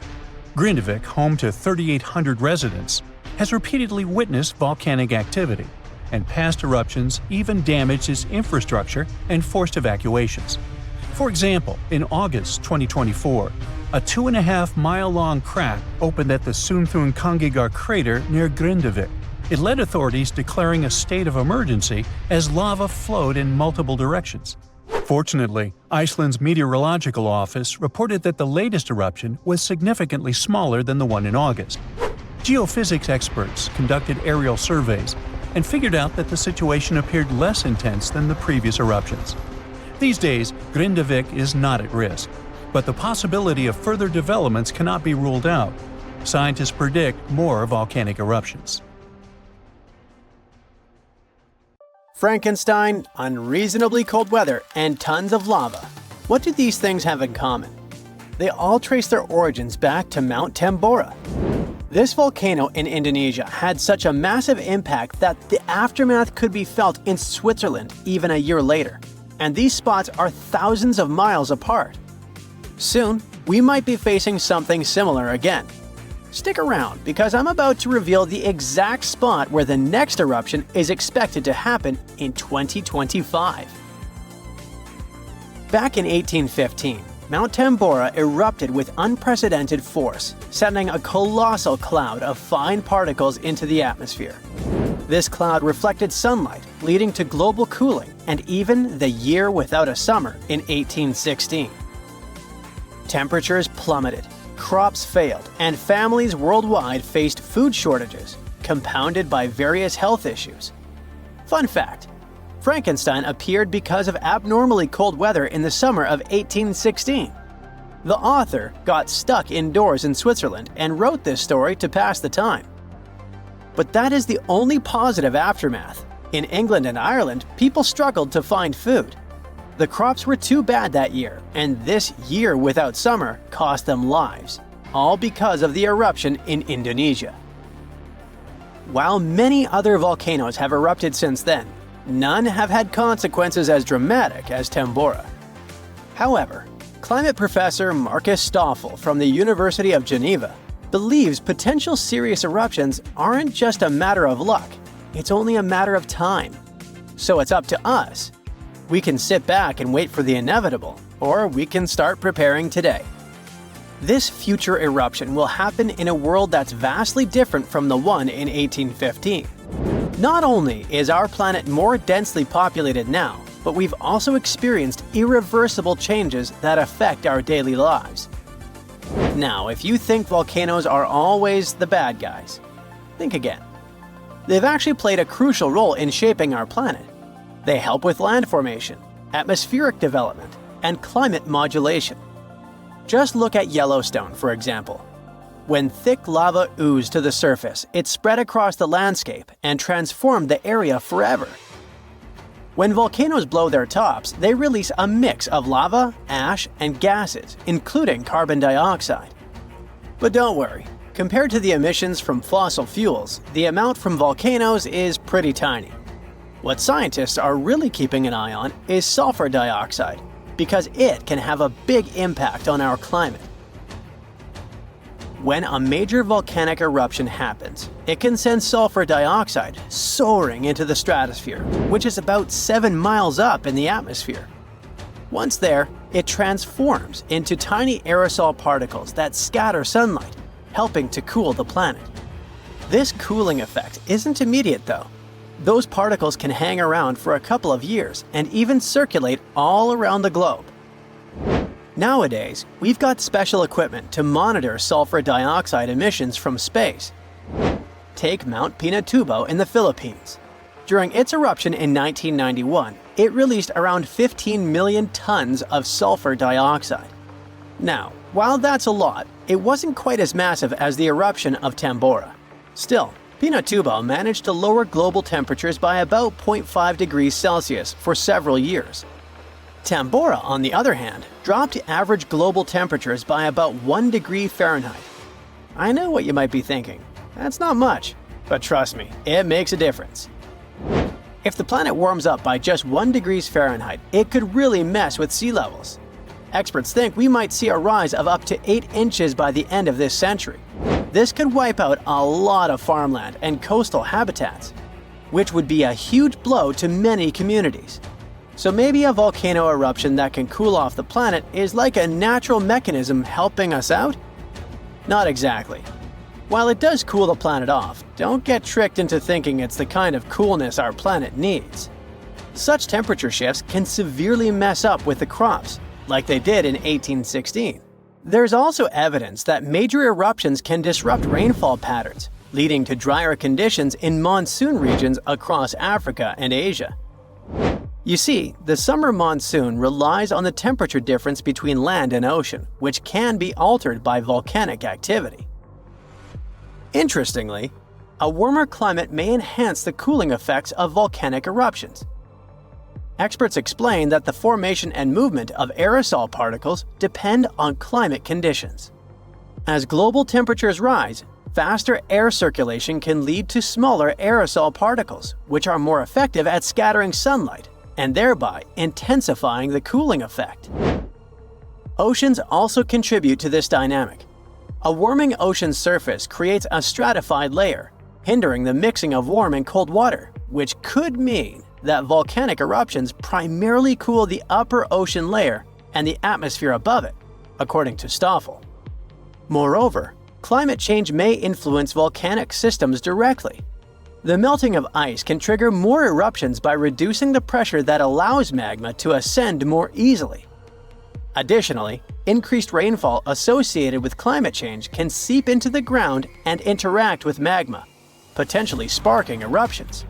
Grindavik, home to 3,800 residents, has repeatedly witnessed volcanic activity, and past eruptions even damaged its infrastructure and forced evacuations. For example, in August 2024, a 2.5-mile-long crack opened at the Sunthunkangigar crater near Grindavik. It led authorities declaring a state of emergency as lava flowed in multiple directions. Fortunately, Iceland's meteorological office reported that the latest eruption was significantly smaller than the one in August. Geophysics experts conducted aerial surveys and figured out that the situation appeared less intense than the previous eruptions. These days, Grindavik is not at risk, but the possibility of further developments cannot be ruled out. Scientists predict more volcanic eruptions.
Frankenstein, unreasonably cold weather, and tons of lava. What do these things have in common? They all trace their origins back to Mount Tambora. This volcano in Indonesia had such a massive impact that the aftermath could be felt in Switzerland even a year later. And these spots are thousands of miles apart. Soon, we might be facing something similar again. Stick around, because I'm about to reveal the exact spot where the next eruption is expected to happen in 2025. Back in 1815, Mount Tambora erupted with unprecedented force, sending a colossal cloud of fine particles into the atmosphere. This cloud reflected sunlight, leading to global cooling and even the year without a summer in 1816. Temperatures plummeted, crops failed, and families worldwide faced food shortages, compounded by various health issues. Fun fact: Frankenstein appeared because of abnormally cold weather in the summer of 1816. The author got stuck indoors in Switzerland and wrote this story to pass the time. But that is the only positive aftermath. In England and Ireland, people struggled to find food. The crops were too bad that year, and this year without summer cost them lives, all because of the eruption in Indonesia. While many other volcanoes have erupted since then, none have had consequences as dramatic as Tambora. However, climate professor Marcus Stoffel from the University of Geneva believes potential serious eruptions aren't just a matter of luck, it's only a matter of time. So it's up to us. We can sit back and wait for the inevitable, or we can start preparing today. This future eruption will happen in a world that's vastly different from the one in 1815. Not only is our planet more densely populated now, but we've also experienced irreversible changes that affect our daily lives. Now, if you think volcanoes are always the bad guys, think again. They've actually played a crucial role in shaping our planet. They help with land formation, atmospheric development, and climate modulation. Just look at Yellowstone, for example. When thick lava oozed to the surface, it spread across the landscape and transformed the area forever. When volcanoes blow their tops, they release a mix of lava, ash, and gases, including carbon dioxide. But don't worry, compared to the emissions from fossil fuels, the amount from volcanoes is pretty tiny. What scientists are really keeping an eye on is sulfur dioxide, because it can have a big impact on our climate. When a major volcanic eruption happens, it can send sulfur dioxide soaring into the stratosphere, which is about 7 miles up in the atmosphere. Once there, it transforms into tiny aerosol particles that scatter sunlight, helping to cool the planet. This cooling effect isn't immediate though. Those particles can hang around for a couple of years and even circulate all around the globe. Nowadays, we've got special equipment to monitor sulfur dioxide emissions from space. Take Mount Pinatubo in the Philippines. During its eruption in 1991, it released around 15 million tons of sulfur dioxide. Now, while that's a lot, it wasn't quite as massive as the eruption of Tambora. Still, Pinatubo managed to lower global temperatures by about 0.5 degrees Celsius for several years. Tambora, on the other hand, dropped average global temperatures by about 1 degree Fahrenheit. I know what you might be thinking. That's not much, but trust me, it makes a difference. If the planet warms up by just 1 degree Fahrenheit, it could really mess with sea levels. Experts think we might see a rise of up to 8 inches by the end of this century. This could wipe out a lot of farmland and coastal habitats, which would be a huge blow to many communities. So maybe a volcano eruption that can cool off the planet is like a natural mechanism helping us out? Not exactly. While it does cool the planet off, don't get tricked into thinking it's the kind of coolness our planet needs. Such temperature shifts can severely mess up with the crops, like they did in 1816. There's also evidence that major eruptions can disrupt rainfall patterns, leading to drier conditions in monsoon regions across Africa and Asia. You see, the summer monsoon relies on the temperature difference between land and ocean, which can be altered by volcanic activity. Interestingly, a warmer climate may enhance the cooling effects of volcanic eruptions. Experts explain that the formation and movement of aerosol particles depend on climate conditions. As global temperatures rise, faster air circulation can lead to smaller aerosol particles, which are more effective at scattering sunlight and thereby intensifying the cooling effect. Oceans also contribute to this dynamic. A warming ocean surface creates a stratified layer, hindering the mixing of warm and cold water, which could mean that volcanic eruptions primarily cool the upper ocean layer and the atmosphere above it, according to Stoffel. Moreover, climate change may influence volcanic systems directly. The melting of ice can trigger more eruptions by reducing the pressure that allows magma to ascend more easily. Additionally, increased rainfall associated with climate change can seep into the ground and interact with magma, potentially sparking eruptions.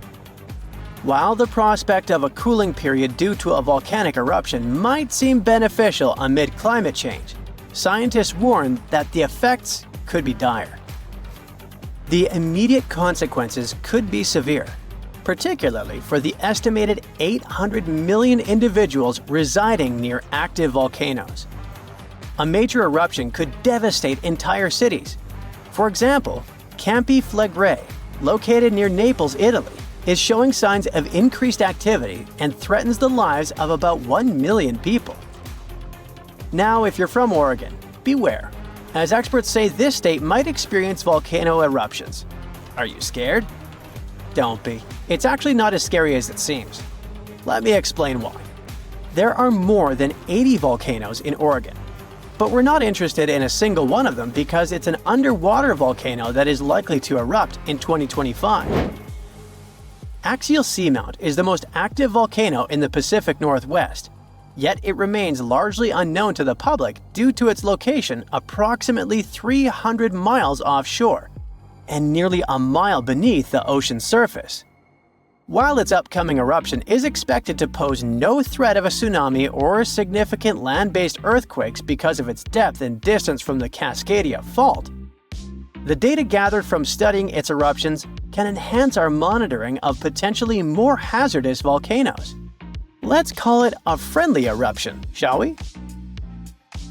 While the prospect of a cooling period due to a volcanic eruption might seem beneficial amid climate change, scientists warn that the effects could be dire. The immediate consequences could be severe, particularly for the estimated 800 million individuals residing near active volcanoes. A major eruption could devastate entire cities. For example, Campi Flegrei, located near Naples, Italy, is showing signs of increased activity and threatens the lives of about 1 million people. Now, if you're from Oregon, beware, as experts say this state might experience volcano eruptions. Are you scared? Don't be. It's actually not as scary as it seems. Let me explain why. There are more than 80 volcanoes in Oregon, but we're not interested in a single one of them because it's an underwater volcano that is likely to erupt in 2025. Axial Seamount is the most active volcano in the Pacific Northwest, yet it remains largely unknown to the public due to its location approximately 300 miles offshore and nearly a mile beneath the ocean surface. While its upcoming eruption is expected to pose no threat of a tsunami or significant land-based earthquakes because of its depth and distance from the Cascadia Fault, the data gathered from studying its eruptions can enhance our monitoring of potentially more hazardous volcanoes. Let's call it a friendly eruption, shall we?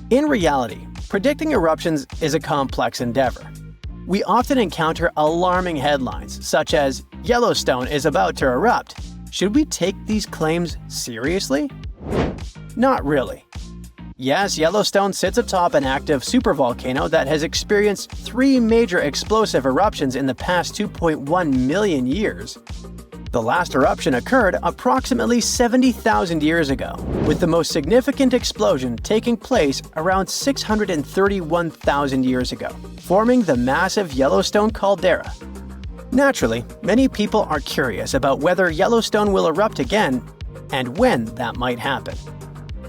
In reality, predicting eruptions is a complex endeavor. We often encounter alarming headlines, such as, "Yellowstone is about to erupt." Should we take these claims seriously? Not really. Yes, Yellowstone sits atop an active supervolcano that has experienced 3 major explosive eruptions in the past 2.1 million years. The last eruption occurred approximately 70,000 years ago, with the most significant explosion taking place around 631,000 years ago, forming the massive Yellowstone caldera. Naturally, many people are curious about whether Yellowstone will erupt again and when that might happen.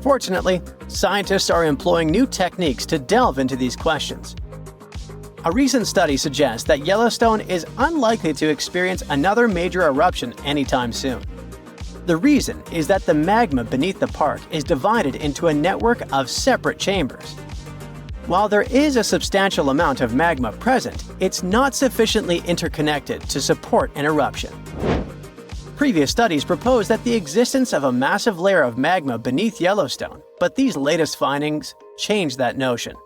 Fortunately, scientists are employing new techniques to delve into these questions. A recent study suggests that Yellowstone is unlikely to experience another major eruption anytime soon. The reason is that the magma beneath the park is divided into a network of separate chambers. While there is a substantial amount of magma present, it's not sufficiently interconnected to support an eruption. Previous studies proposed that the existence of a massive layer of magma beneath Yellowstone, but these latest findings change that notion.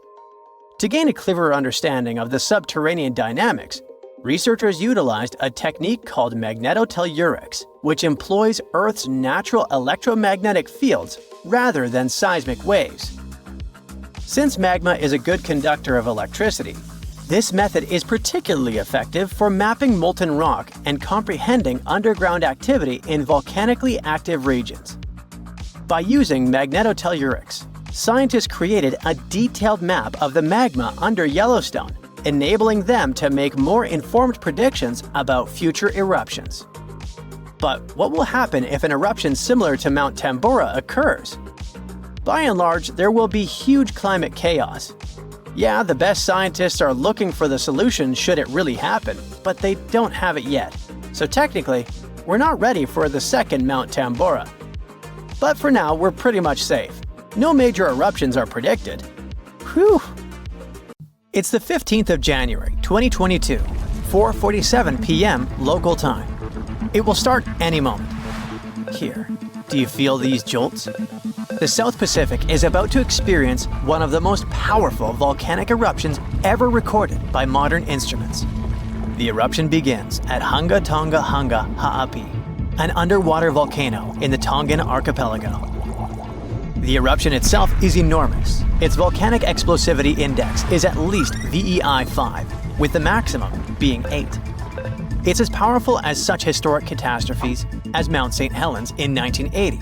To gain a clearer understanding of the subterranean dynamics, researchers utilized a technique called magnetotellurics, which employs Earth's natural electromagnetic fields rather than seismic waves. Since magma is a good conductor of electricity, this method is particularly effective for mapping molten rock and comprehending underground activity in volcanically active regions. By using magnetotellurics, scientists created a detailed map of the magma under Yellowstone, enabling them to make more informed predictions about future eruptions. But what will happen if an eruption similar to Mount Tambora occurs? By and large, there will be huge climate chaos. Yeah, the best scientists are looking for the solution should it really happen, but they don't have it yet. So technically, we're not ready for the second Mount Tambora. But for now, we're pretty much safe. No major eruptions are predicted. Whew! It's the 15th of January, 2022, 4:47 p.m. local time. It will start any moment. Here, do you feel these jolts? The South Pacific is about to experience one of the most powerful volcanic eruptions ever recorded by modern instruments. The eruption begins at Hunga Tonga Hunga Ha'api, an underwater volcano in the Tongan archipelago. The eruption itself is enormous. Its volcanic explosivity index is at least VEI 5, with the maximum being 8. It's as powerful as such historic catastrophes as Mount St. Helens in 1980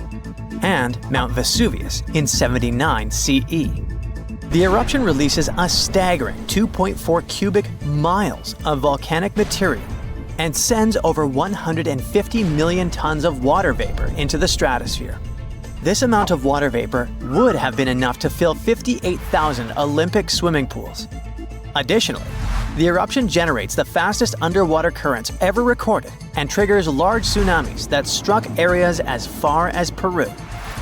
and Mount Vesuvius in 79 CE. The eruption releases a staggering 2.4 cubic miles of volcanic material and sends over 150 million tons of water vapor into the stratosphere. This amount of water vapor would have been enough to fill 58,000 Olympic swimming pools. Additionally, The eruption generates the fastest underwater currents ever recorded and triggers large tsunamis that struck areas as far as Peru,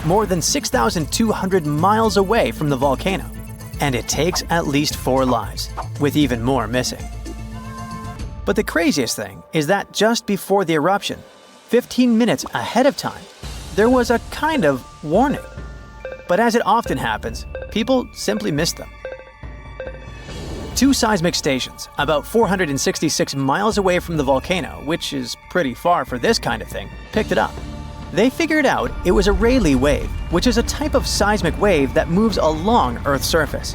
more than 6,200 miles away from the volcano. And it takes at least 4 lives, with even more missing. But the craziest thing is that just before the eruption, 15 minutes ahead of time, there was a kind of warning. But as it often happens, people simply missed them. 2 seismic stations, about 466 miles away from the volcano, which is pretty far for this kind of thing, picked it up. They figured out it was a Rayleigh wave, which is a type of seismic wave that moves along Earth's surface.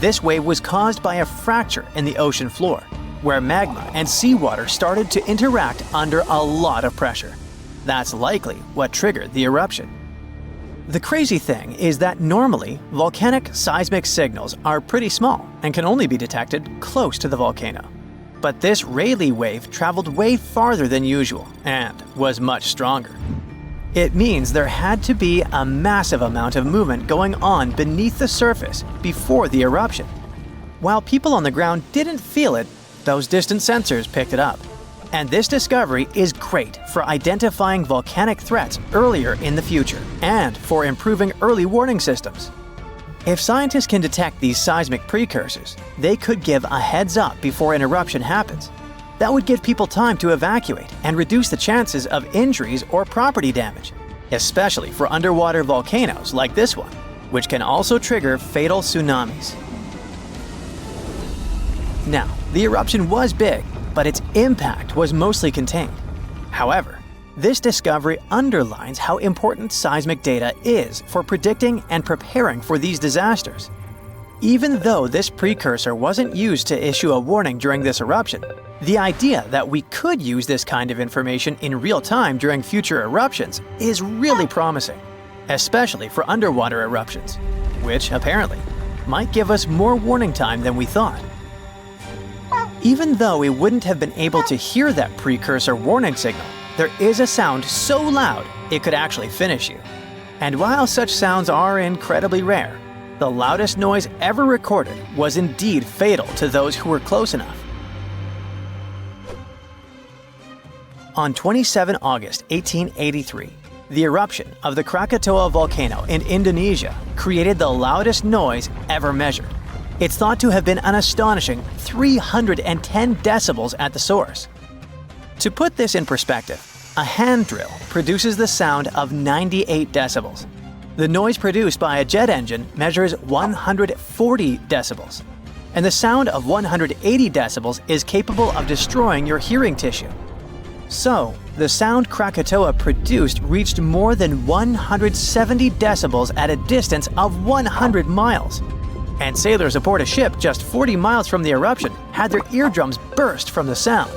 This wave was caused by a fracture in the ocean floor, where magma and seawater started to interact under a lot of pressure. That's likely what triggered the eruption. The crazy thing is that normally, volcanic seismic signals are pretty small and can only be detected close to the volcano. But this Rayleigh wave traveled way farther than usual and was much stronger. It means there had to be a massive amount of movement going on beneath the surface before the eruption. While people on the ground didn't feel it, those distant sensors picked it up. And this discovery is great for identifying volcanic threats earlier in the future and for improving early warning systems. If scientists can detect these seismic precursors, they could give a heads up before an eruption happens. That would give people time to evacuate and reduce the chances of injuries or property damage, especially for underwater volcanoes like this one, which can also trigger fatal tsunamis. Now, the eruption was big, but its impact was mostly contained. However, this discovery underlines how important seismic data is for predicting and preparing for these disasters. Even though this precursor wasn't used to issue a warning during this eruption, the idea that we could use this kind of information in real time during future eruptions is really promising, especially for underwater eruptions, which apparently might give us more warning time than we thought. Even though we wouldn't have been able to hear that precursor warning signal, there is a sound so loud it could actually finish you. And while such sounds are incredibly rare, the loudest noise ever recorded was indeed fatal to those who were close enough. On 27 August 1883, the eruption of the Krakatoa volcano in Indonesia created the loudest noise ever measured. It's thought to have been an astonishing 310 decibels at the source. To put this in perspective, a hand drill produces the sound of 98 decibels. The noise produced by a jet engine measures 140 decibels. And the sound of 180 decibels is capable of destroying your hearing tissue. So, the sound Krakatoa produced reached more than 170 decibels at a distance of 100 miles. And sailors aboard a ship just 40 miles from the eruption had their eardrums burst from the sound.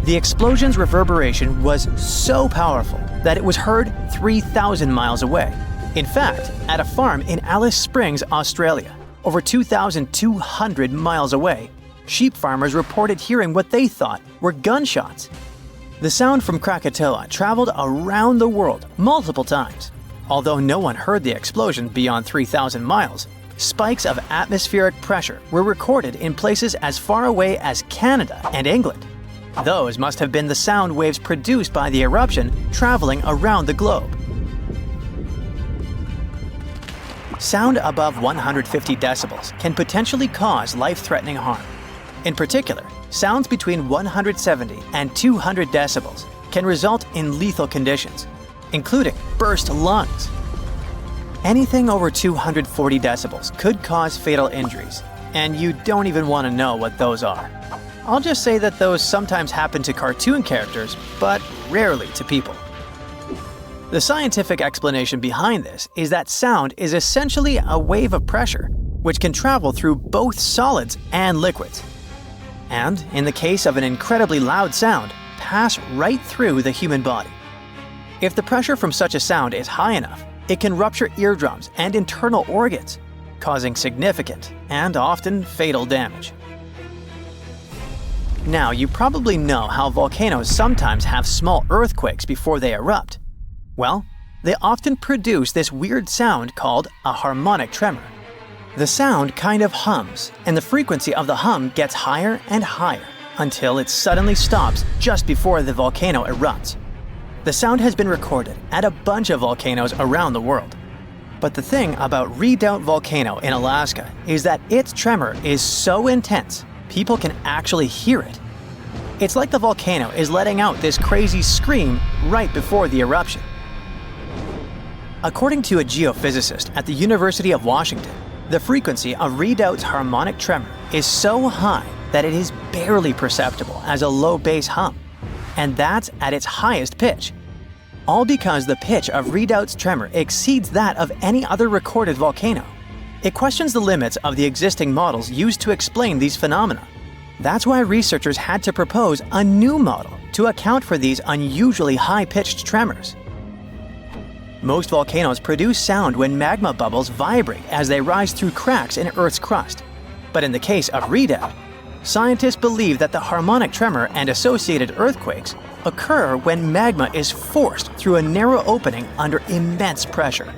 The explosion's reverberation was so powerful that it was heard 3,000 miles away. In fact, at a farm in Alice Springs, Australia, over 2,200 miles away, sheep farmers reported hearing what they thought were gunshots. The sound from Krakatoa traveled around the world multiple times. Although no one heard the explosion beyond 3,000 miles, spikes of atmospheric pressure were recorded in places as far away as Canada and England. Those must have been the sound waves produced by the eruption traveling around the globe. Sound above 150 decibels can potentially cause life-threatening harm. In particular, sounds between 170 and 200 decibels can result in lethal conditions, including burst lungs. Anything over 240 decibels could cause fatal injuries, and you don't even want to know what those are. I'll just say that those sometimes happen to cartoon characters, but rarely to people. The scientific explanation behind this is that sound is essentially a wave of pressure, which can travel through both solids and liquids. And, in the case of an incredibly loud sound, pass right through the human body. If the pressure from such a sound is high enough, it can rupture eardrums and internal organs, causing significant and often fatal damage. Now, you probably know how volcanoes sometimes have small earthquakes before they erupt. Well, they often produce this weird sound called a harmonic tremor. The sound kind of hums, and the frequency of the hum gets higher and higher until it suddenly stops just before the volcano erupts. The sound has been recorded at a bunch of volcanoes around the world. But the thing about Redoubt Volcano in Alaska is that its tremor is so intense, people can actually hear it. It's like the volcano is letting out this crazy scream right before the eruption. According to a geophysicist at the University of Washington, the frequency of Redoubt's harmonic tremor is so high that it is barely perceptible as a low bass hum, and that's at its highest pitch. All because the pitch of Redoubt's tremor exceeds that of any other recorded volcano. It questions the limits of the existing models used to explain these phenomena. That's why researchers had to propose a new model to account for these unusually high-pitched tremors. Most volcanoes produce sound when magma bubbles vibrate as they rise through cracks in Earth's crust. But in the case of Redoubt, scientists believe that the harmonic tremor and associated earthquakes occur when magma is forced through a narrow opening under immense pressure.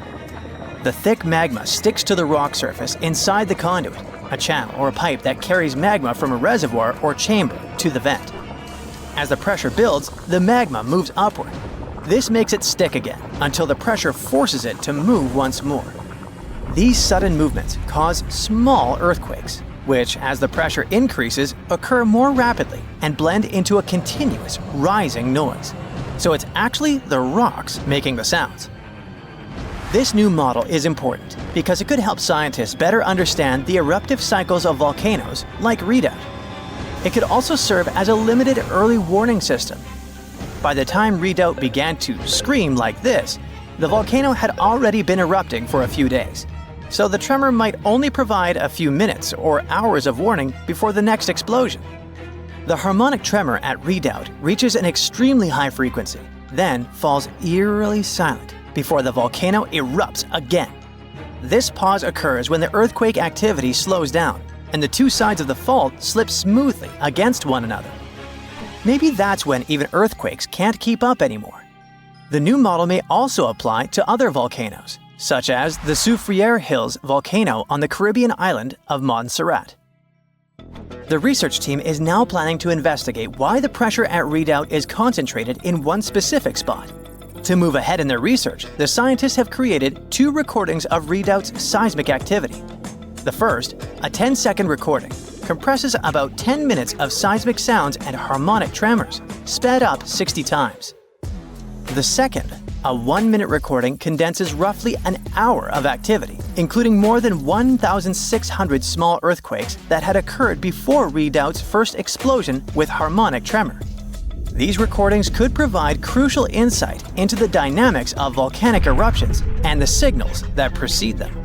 The thick magma sticks to the rock surface inside the conduit, a channel or a pipe that carries magma from a reservoir or chamber to the vent. As the pressure builds, the magma moves upward. This makes it stick again until the pressure forces it to move once more. These sudden movements cause small earthquakes, which, as the pressure increases, occur more rapidly and blend into a continuous rising noise. So it's actually the rocks making the sounds. This new model is important because it could help scientists better understand the eruptive cycles of volcanoes like Redoubt. It could also serve as a limited early warning system. By the time Redoubt began to scream like this, the volcano had already been erupting for a few days. So the tremor might only provide a few minutes or hours of warning before the next explosion. The harmonic tremor at Redoubt reaches an extremely high frequency, then falls eerily silent before the volcano erupts again. This pause occurs when the earthquake activity slows down and the two sides of the fault slip smoothly against one another. Maybe that's when even earthquakes can't keep up anymore. The new model may also apply to other volcanoes, such as the Soufriere Hills volcano on the Caribbean island of Montserrat. The research team is now planning to investigate why the pressure at Redoubt is concentrated in one specific spot. To move ahead in their research, the scientists have created 2 recordings of Redoubt's seismic activity. The first, a 10-second recording, compresses about 10 minutes of seismic sounds and harmonic tremors, sped up 60 times. The second, a 1-minute recording, condenses roughly an hour of activity, including more than 1,600 small earthquakes that had occurred before Redoubt's first explosion with harmonic tremor. These recordings could provide crucial insight into the dynamics of volcanic eruptions and the signals that precede them.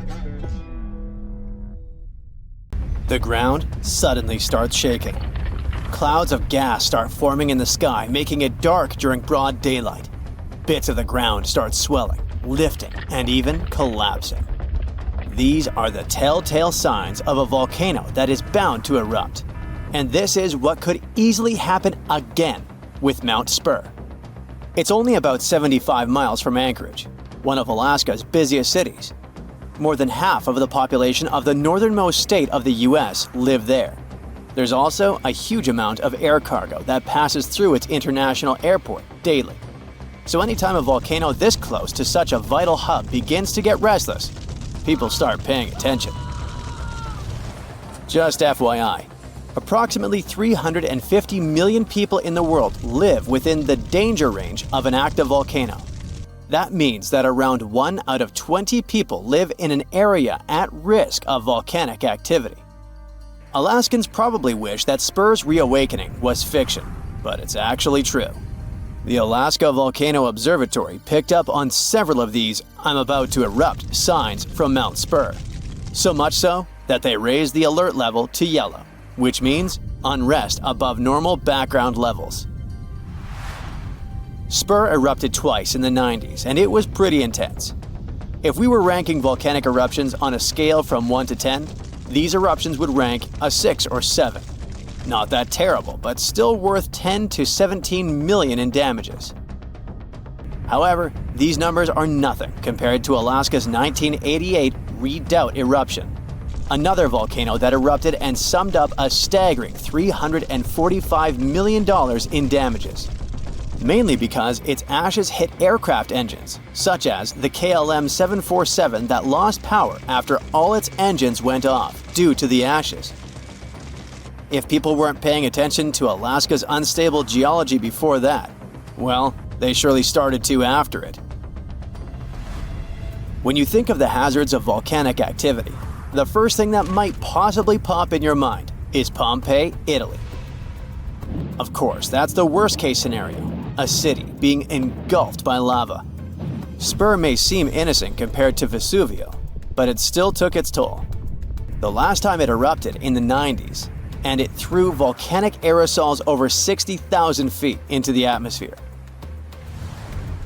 The ground suddenly starts shaking. Clouds of gas start forming in the sky, making it dark during broad daylight. Bits of the ground start swelling, lifting, and even collapsing. These are the telltale signs of a volcano that is bound to erupt. And this is what could easily happen again with Mount Spur. It's only about 75 miles from Anchorage, one of Alaska's busiest cities. More than half of the population of the northernmost state of the US live there. There's also a huge amount of air cargo that passes through its international airport daily. So anytime a volcano this close to such a vital hub begins to get restless, people start paying attention. Just FYI, approximately 350 million people in the world live within the danger range of an active volcano. That means that around 1 out of 20 people live in an area at risk of volcanic activity. Alaskans probably wish that Spur's reawakening was fiction, but it's actually true. The Alaska Volcano Observatory picked up on several of these "I'm about to erupt" signs from Mount Spur. So much so that they raised the alert level to yellow, which means unrest above normal background levels. Spur erupted twice in the 90s, and it was pretty intense. If we were ranking volcanic eruptions on a scale from 1 to 10, these eruptions would rank a 6 or 7. Not that terrible, but still worth 10 to 17 million in damages. However, these numbers are nothing compared to Alaska's 1988 Redoubt eruption. another volcano that erupted and summed up a staggering $345 million in damages. Mainly because its ashes hit aircraft engines, such as the KLM 747 that lost power after all its engines went off due to the ashes. If people weren't paying attention to Alaska's unstable geology before that, well, they surely started to after it. When you think of the hazards of volcanic activity, the first thing that might possibly pop in your mind is Pompeii, Italy. Of course, that's the worst-case scenario, a city being engulfed by lava. Spur may seem innocent compared to Vesuvio, but it still took its toll. The last time it erupted in the 90s, and it threw volcanic aerosols over 60,000 feet into the atmosphere.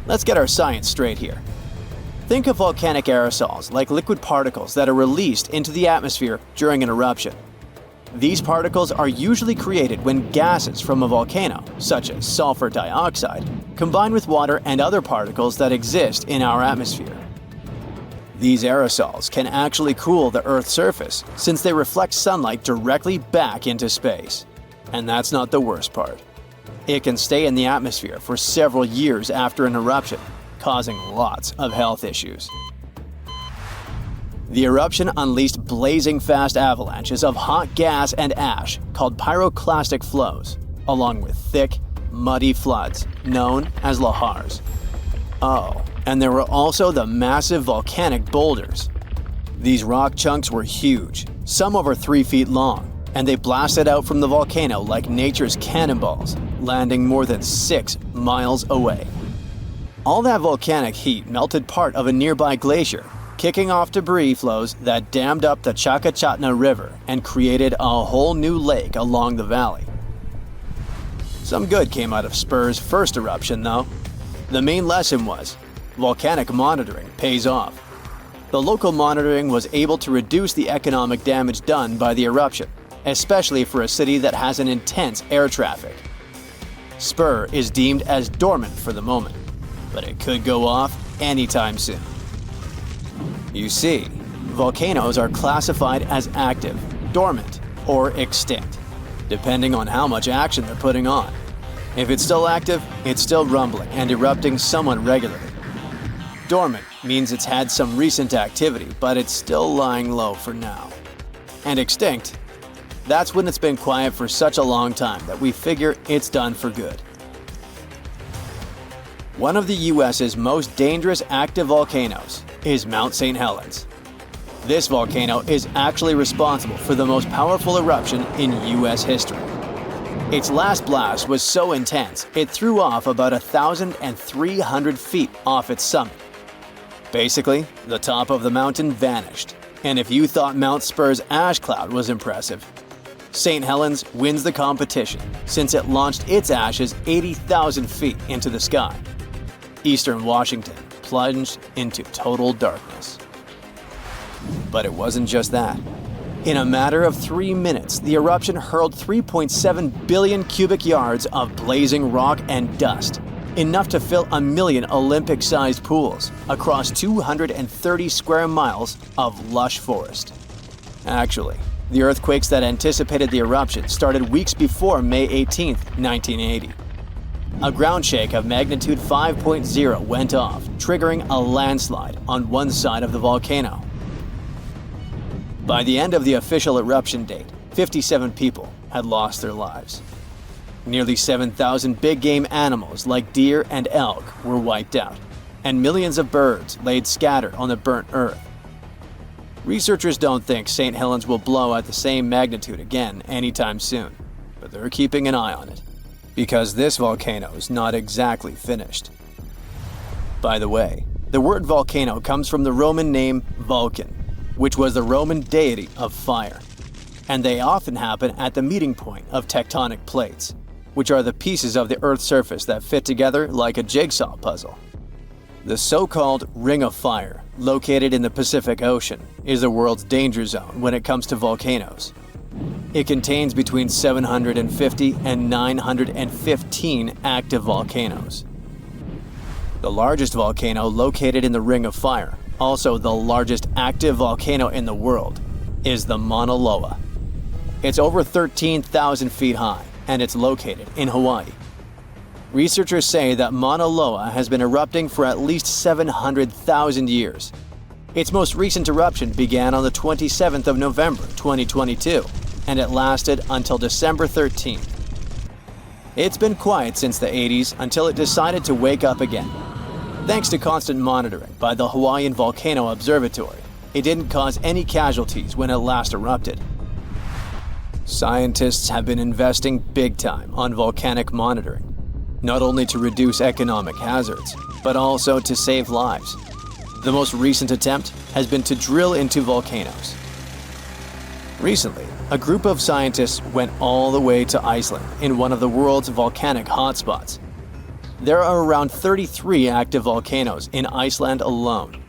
Let's get our science straight here. Think of volcanic aerosols like liquid particles that are released into the atmosphere during an eruption. These particles are usually created when gases from a volcano, such as sulfur dioxide, combine with water and other particles that exist in our atmosphere. These aerosols can actually cool the Earth's surface since they reflect sunlight directly back into space. And that's not the worst part. It can stay in the atmosphere for several years after an eruption, causing lots of health issues. The eruption unleashed blazing fast avalanches of hot gas and ash called pyroclastic flows, along with thick, muddy floods known as lahars. Oh, and there were also the massive volcanic boulders. These rock chunks were huge, some over 3 feet long, and they blasted out from the volcano like nature's cannonballs, landing more than 6 miles away. All that volcanic heat melted part of a nearby glacier, kicking off debris flows that dammed up the Chakachatna River and created a whole new lake along the valley. Some good came out of Spur's first eruption, though. The main lesson was, volcanic monitoring pays off. The local monitoring was able to reduce the economic damage done by the eruption, especially for a city that has an intense air traffic. Spur is deemed as dormant for the moment, but it could go off anytime soon. You see, volcanoes are classified as active, dormant, or extinct, depending on how much action they're putting on. If it's still active, it's still rumbling and erupting somewhat regularly. Dormant means it's had some recent activity, but it's still lying low for now. And extinct, that's when it's been quiet for such a long time that we figure it's done for good. One of the US's most dangerous active volcanoes is Mount St. Helens. This volcano is actually responsible for the most powerful eruption in US history. Its last blast was so intense, it threw off about 1,300 feet off its summit. Basically, the top of the mountain vanished, and if you thought Mount Spur's ash cloud was impressive, St. Helens wins the competition since it launched its ashes 80,000 feet into the sky. Eastern Washington plunged into total darkness. But it wasn't just that. In a matter of 3 minutes, the eruption hurled 3.7 billion cubic yards of blazing rock and dust, enough to fill 1 million Olympic-sized pools across 230 square miles of lush forest. Actually, the earthquakes that anticipated the eruption started weeks before May 18, 1980. A ground shake of magnitude 5.0 went off, triggering a landslide on one side of the volcano. By the end of the official eruption date, 57 people had lost their lives. Nearly 7,000 big game animals like deer and elk were wiped out, and millions of birds laid scattered on the burnt earth. Researchers don't think St. Helens will blow at the same magnitude again anytime soon, but they're keeping an eye on it, because this volcano is not exactly finished. By the way, the word volcano comes from the Roman name Vulcan, which was the Roman deity of fire, and they often happen at the meeting point of tectonic plates, which are the pieces of the Earth's surface that fit together like a jigsaw puzzle. The so-called Ring of Fire, located in the Pacific Ocean, is the world's danger zone when it comes to volcanoes. It contains between 750 and 915 active volcanoes. The largest volcano located in the Ring of Fire, also the largest active volcano in the world, is the Mauna Loa. It's over 13,000 feet high, and it's located in Hawaii. Researchers say that Mauna Loa has been erupting for at least 700,000 years. Its most recent eruption began on the 27th of November 2022, and it lasted until December 13th. It's been quiet since the 80s until it decided to wake up again. Thanks to constant monitoring by the Hawaiian Volcano Observatory, it didn't cause any casualties when it last erupted. Scientists have been investing big time on volcanic monitoring, not only to reduce economic hazards, but also to save lives. The most recent attempt has been to drill into volcanoes. Recently, a group of scientists went all the way to Iceland in one of the world's volcanic hotspots. There are around 33 active volcanoes in Iceland alone,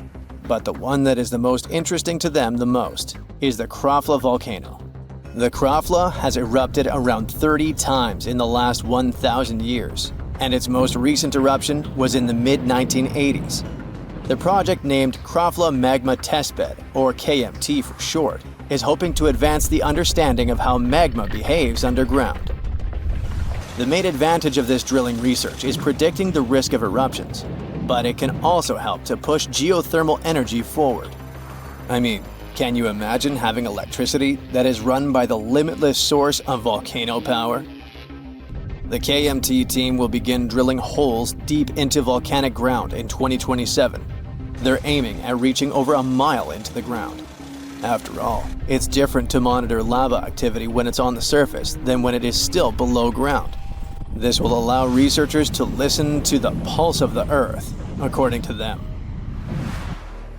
but the one that is the most interesting to them the most is the Krafla volcano. The Krafla has erupted around 30 times in the last 1,000 years, and its most recent eruption was in the mid-1980s. The project, named Krafla Magma Testbed, or KMT for short, is hoping to advance the understanding of how magma behaves underground. The main advantage of this drilling research is predicting the risk of eruptions, but it can also help to push geothermal energy forward. I mean, can you imagine having electricity that is run by the limitless source of volcano power? The KMT team will begin drilling holes deep into volcanic ground in 2027. They're aiming at reaching over a mile into the ground. After all, it's different to monitor lava activity when it's on the surface than when it is still below ground. This will allow researchers to listen to the pulse of the Earth, according to them.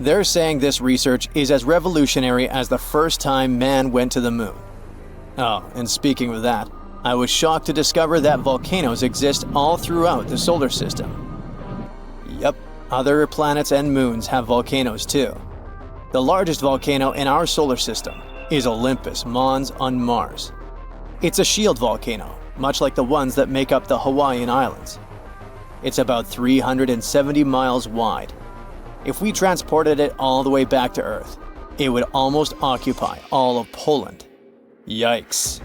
They're saying this research is as revolutionary as the first time man went to the moon. Oh, and speaking of that, I was shocked to discover that volcanoes exist all throughout the solar system. Yep, other planets and moons have volcanoes too. The largest volcano in our solar system is Olympus Mons on Mars. It's a shield volcano, much like the ones that make up the Hawaiian Islands. It's about 370 miles wide. If we transported it all the way back to Earth, it would almost occupy all of Poland. Yikes.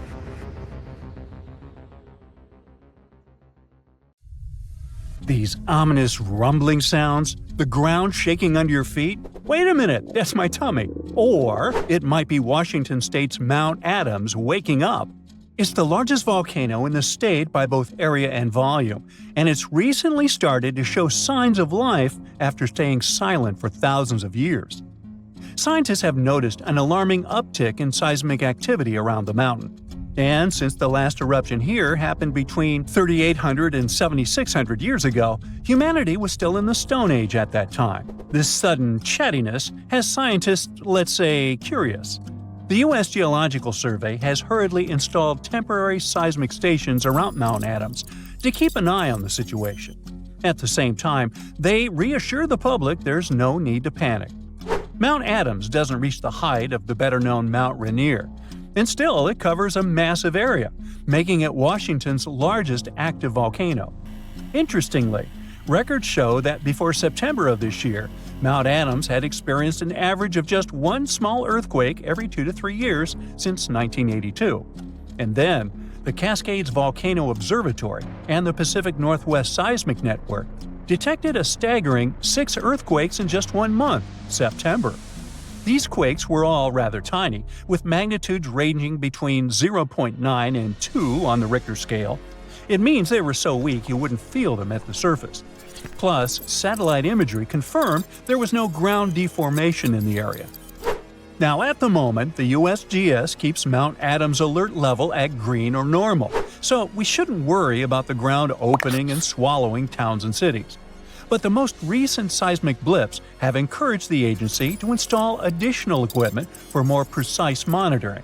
These ominous rumbling sounds, the ground shaking under your feet. Wait a minute, that's my tummy. Or it might be Washington State's Mount Adams waking up. It's the largest volcano in the state by both area and volume, and it's recently started to show signs of life after staying silent for thousands of years. Scientists have noticed an alarming uptick in seismic activity around the mountain. And since the last eruption here happened between 3,800 and 7,600 years ago, humanity was still in the Stone Age at that time. This sudden chattiness has scientists, let's say, curious. The U.S. Geological Survey has hurriedly installed temporary seismic stations around Mount Adams to keep an eye on the situation. At the same time, they reassure the public there's no need to panic. Mount Adams doesn't reach the height of the better-known Mount Rainier, and still it covers a massive area, making it Washington's largest active volcano. Interestingly, records show that before September of this year, Mount Adams had experienced an average of just one small earthquake every 2 to 3 years since 1982. And then, the Cascades Volcano Observatory and the Pacific Northwest Seismic Network detected a staggering 6 earthquakes in just 1 month, September. These quakes were all rather tiny, with magnitudes ranging between 0.9 and 2 on the Richter scale. It means they were so weak you wouldn't feel them at the surface. Plus, satellite imagery confirmed there was no ground deformation in the area. Now, at the moment, the USGS keeps Mount Adams' alert level at green or normal, so we shouldn't worry about the ground opening and swallowing towns and cities. But the most recent seismic blips have encouraged the agency to install additional equipment for more precise monitoring.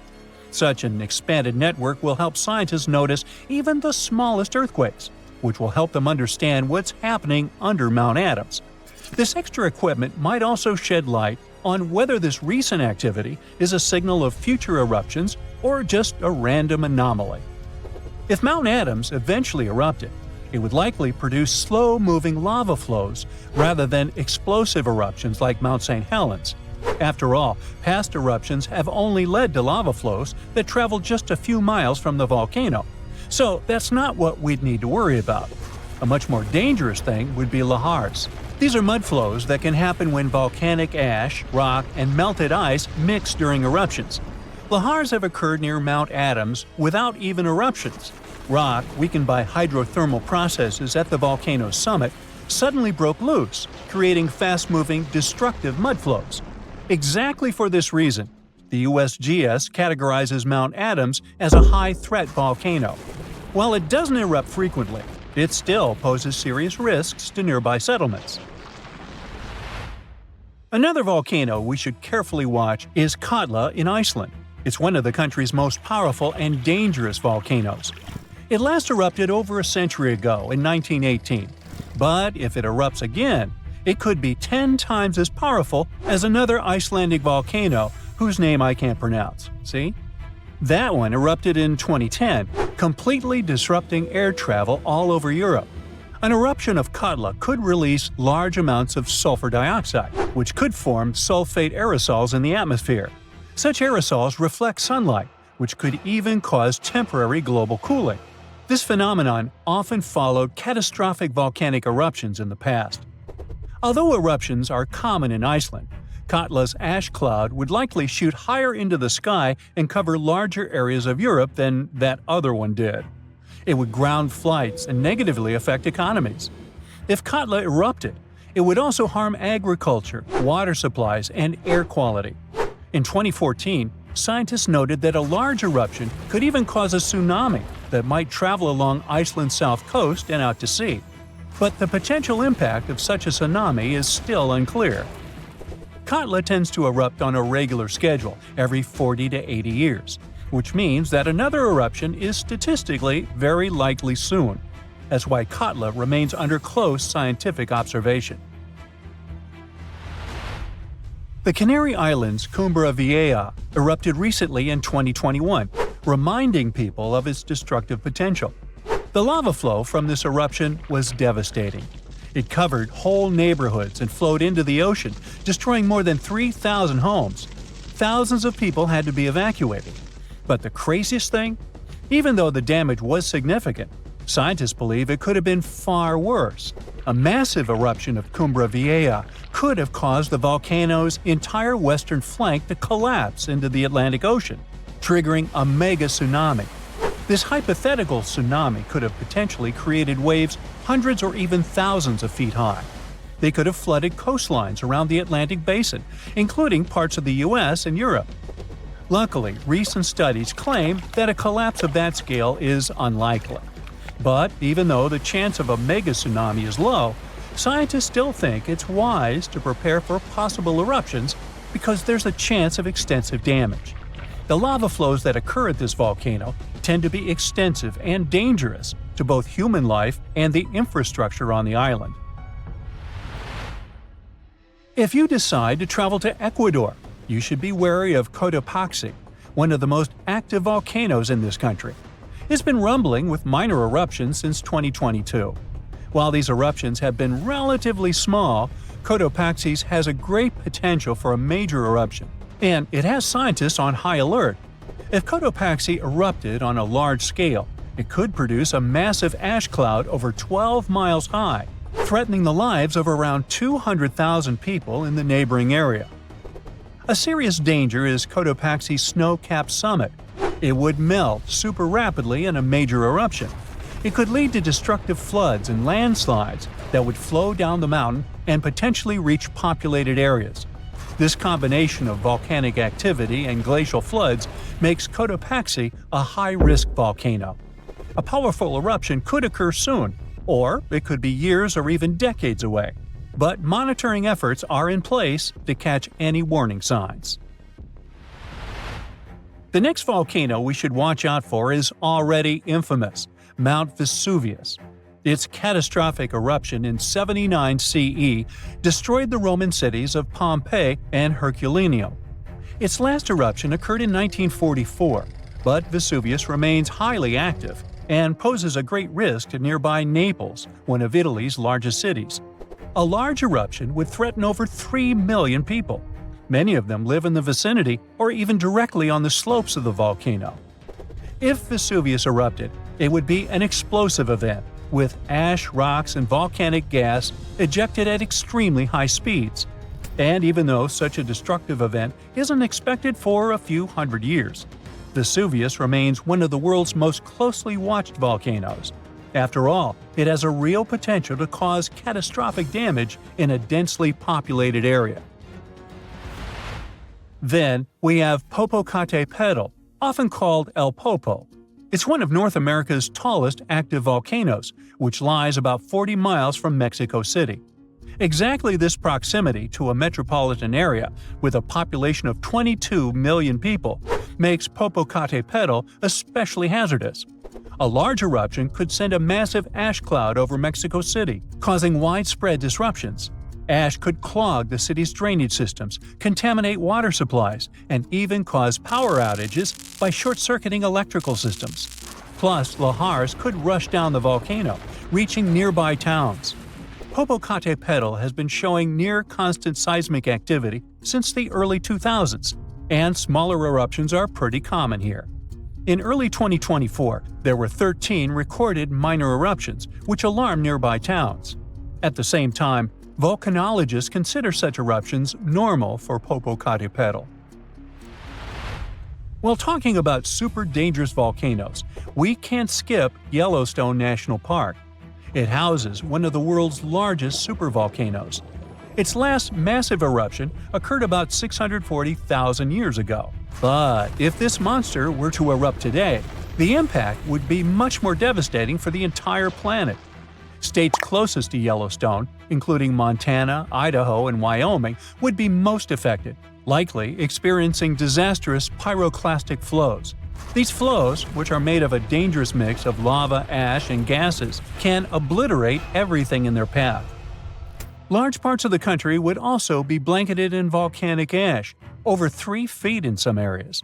Such an expanded network will help scientists notice even the smallest earthquakes, which will help them understand what's happening under Mount Adams. This extra equipment might also shed light on whether this recent activity is a signal of future eruptions or just a random anomaly. If Mount Adams eventually erupted, it would likely produce slow-moving lava flows rather than explosive eruptions like Mount St. Helens, After all, past eruptions have only led to lava flows that travel just a few miles from the volcano, so that's not what we'd need to worry about. A much more dangerous thing would be lahars. These are mud flows that can happen when volcanic ash, rock, and melted ice mix during eruptions. Lahars have occurred near Mount Adams without even eruptions. Rock, weakened by hydrothermal processes at the volcano's summit, suddenly broke loose, creating fast-moving, destructive mud flows. Exactly for this reason, the USGS categorizes Mount Adams as a high-threat volcano. While it doesn't erupt frequently, it still poses serious risks to nearby settlements. Another volcano we should carefully watch is Katla in Iceland. It's one of the country's most powerful and dangerous volcanoes. It last erupted over a century ago in 1918, but if it erupts again, it could be 10 times as powerful as another Icelandic volcano whose name I can't pronounce. See? That one erupted in 2010, completely disrupting air travel all over Europe. An eruption of Katla could release large amounts of sulfur dioxide, which could form sulfate aerosols in the atmosphere. Such aerosols reflect sunlight, which could even cause temporary global cooling. This phenomenon often followed catastrophic volcanic eruptions in the past. Although eruptions are common in Iceland, Katla's ash cloud would likely shoot higher into the sky and cover larger areas of Europe than that other one did. It would ground flights and negatively affect economies. If Katla erupted, it would also harm agriculture, water supplies, and air quality. In 2014, scientists noted that a large eruption could even cause a tsunami that might travel along Iceland's south coast and out to sea. But the potential impact of such a tsunami is still unclear. Katla tends to erupt on a regular schedule every 40 to 80 years, which means that another eruption is statistically very likely soon. That's why Katla remains under close scientific observation. The Canary Islands' Cumbre Vieja erupted recently in 2021, reminding people of its destructive potential. The lava flow from this eruption was devastating. It covered whole neighborhoods and flowed into the ocean, destroying more than 3,000 homes. Thousands of people had to be evacuated. But the craziest thing? Even though the damage was significant, scientists believe it could have been far worse. A massive eruption of Cumbre Vieja could have caused the volcano's entire western flank to collapse into the Atlantic Ocean, triggering a mega tsunami. This hypothetical tsunami could have potentially created waves hundreds or even thousands of feet high. They could have flooded coastlines around the Atlantic Basin, including parts of the US and Europe. Luckily, recent studies claim that a collapse of that scale is unlikely. But even though the chance of a mega tsunami is low, scientists still think it's wise to prepare for possible eruptions because there's a chance of extensive damage. The lava flows that occur at this volcano tend to be extensive and dangerous to both human life and the infrastructure on the island. If you decide to travel to Ecuador, you should be wary of Cotopaxi, one of the most active volcanoes in this country. It's been rumbling with minor eruptions since 2022. While these eruptions have been relatively small, Cotopaxi has a great potential for a major eruption, and it has scientists on high alert. If Cotopaxi erupted on a large scale, it could produce a massive ash cloud over 12 miles high, threatening the lives of around 200,000 people in the neighboring area. A serious danger is Cotopaxi's snow-capped summit. It would melt super rapidly in a major eruption. It could lead to destructive floods and landslides that would flow down the mountain and potentially reach populated areas. This combination of volcanic activity and glacial floods makes Cotopaxi a high-risk volcano. A powerful eruption could occur soon, or it could be years or even decades away. But monitoring efforts are in place to catch any warning signs. The next volcano we should watch out for is already infamous, Mount Vesuvius. Its catastrophic eruption in 79 CE destroyed the Roman cities of Pompeii and Herculaneum. Its last eruption occurred in 1944, but Vesuvius remains highly active and poses a great risk to nearby Naples, one of Italy's largest cities. A large eruption would threaten over 3 million people. Many of them live in the vicinity or even directly on the slopes of the volcano. If Vesuvius erupted, it would be an explosive event, with ash, rocks, and volcanic gas ejected at extremely high speeds. And even though such a destructive event isn't expected for a few hundred years, Vesuvius remains one of the world's most closely watched volcanoes. After all, it has a real potential to cause catastrophic damage in a densely populated area. Then we have Popocatépetl, often called El Popo. It's one of North America's tallest active volcanoes, which lies about 40 miles from Mexico City. Exactly this proximity to a metropolitan area with a population of 22 million people makes Popocatépetl especially hazardous. A large eruption could send a massive ash cloud over Mexico City, causing widespread disruptions. Ash could clog the city's drainage systems, contaminate water supplies, and even cause power outages by short-circuiting electrical systems. Plus, lahars could rush down the volcano, reaching nearby towns. Popocatépetl has been showing near-constant seismic activity since the early 2000s, and smaller eruptions are pretty common here. In early 2024, there were 13 recorded minor eruptions, which alarmed nearby towns. At the same time, volcanologists consider such eruptions normal for Popocatépetl. While talking about super dangerous volcanoes, we can't skip Yellowstone National Park. It houses one of the world's largest supervolcanoes. Its last massive eruption occurred about 640,000 years ago. But if this monster were to erupt today, the impact would be much more devastating for the entire planet. States closest to Yellowstone, including Montana, Idaho, and Wyoming, would be most affected, likely experiencing disastrous pyroclastic flows. These flows, which are made of a dangerous mix of lava, ash, and gases, can obliterate everything in their path. Large parts of the country would also be blanketed in volcanic ash, over 3 feet in some areas.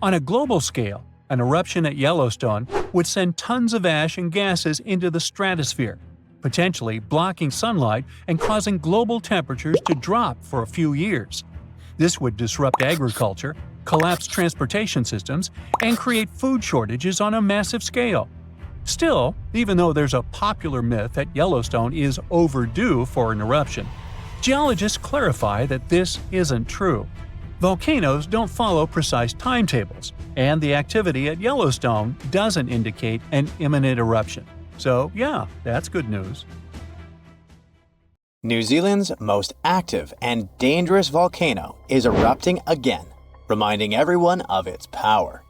On a global scale, an eruption at Yellowstone would send tons of ash and gases into the stratosphere, potentially blocking sunlight and causing global temperatures to drop for a few years. This would disrupt agriculture, collapse transportation systems, and create food shortages on a massive scale. Still, even though there's a popular myth that Yellowstone is overdue for an eruption, geologists clarify that this isn't true. Volcanoes don't follow precise timetables, and the activity at Yellowstone doesn't indicate an imminent eruption. So yeah, that's good news.
New Zealand's most active and dangerous volcano is erupting again, reminding everyone of its power.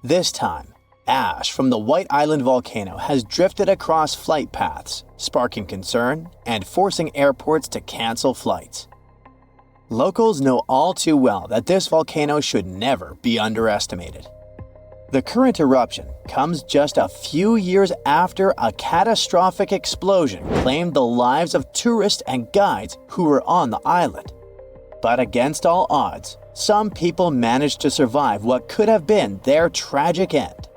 This time, ash from the White Island volcano has drifted across flight paths, sparking concern and forcing airports to cancel flights. Locals know all too well that this volcano should never be underestimated. The current eruption comes just a few years after a catastrophic explosion claimed the lives of tourists and guides who were on the island. But against all odds, some people managed to survive what could have been their tragic end.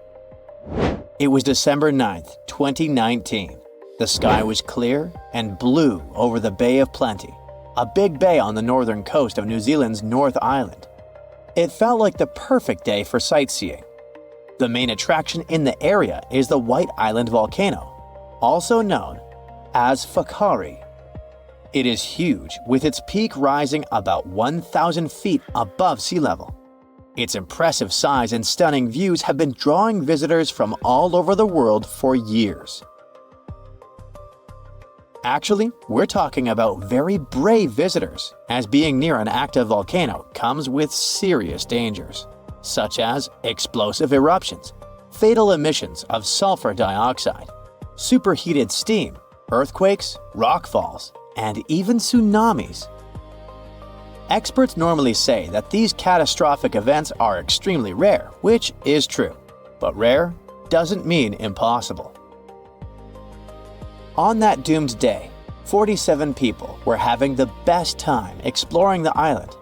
It was December 9th, 2019. The sky was clear and blue over the Bay of Plenty, a big bay on the northern coast of New Zealand's North Island. It felt like the perfect day for sightseeing. The main attraction in the area is the White Island volcano, also known as Whakaari. It is huge, with its peak rising about 1,000 feet above sea level. Its impressive size and stunning views have been drawing visitors from all over the world for years. Actually, we're talking about very brave visitors, as being near an active volcano comes with serious dangers, such as explosive eruptions, fatal emissions of sulfur dioxide, superheated steam, earthquakes, rockfalls, and even tsunamis. Experts normally say that these catastrophic events are extremely rare, which is true, but rare doesn't mean impossible. On that doomed day, 47 people were having the best time exploring the island.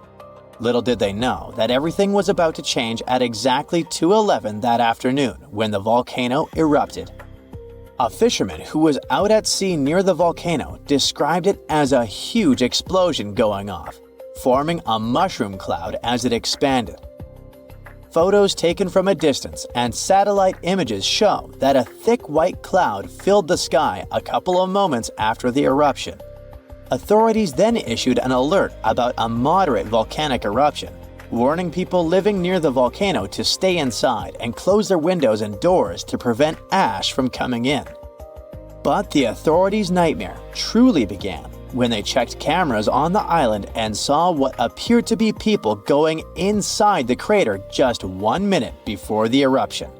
Little did they know that everything was about to change at exactly 2:11 that afternoon when the volcano erupted. A fisherman who was out at sea near the volcano described it as a huge explosion going off, forming a mushroom cloud as it expanded. Photos taken from a distance and satellite images show that a thick white cloud filled the sky a couple of moments after the eruption. Authorities then issued an alert about a moderate volcanic eruption, warning people living near the volcano to stay inside and close their windows and doors to prevent ash from coming in. But the authorities' nightmare truly began when they checked cameras on the island and saw what appeared to be people going inside the crater just 1 minute before the eruption.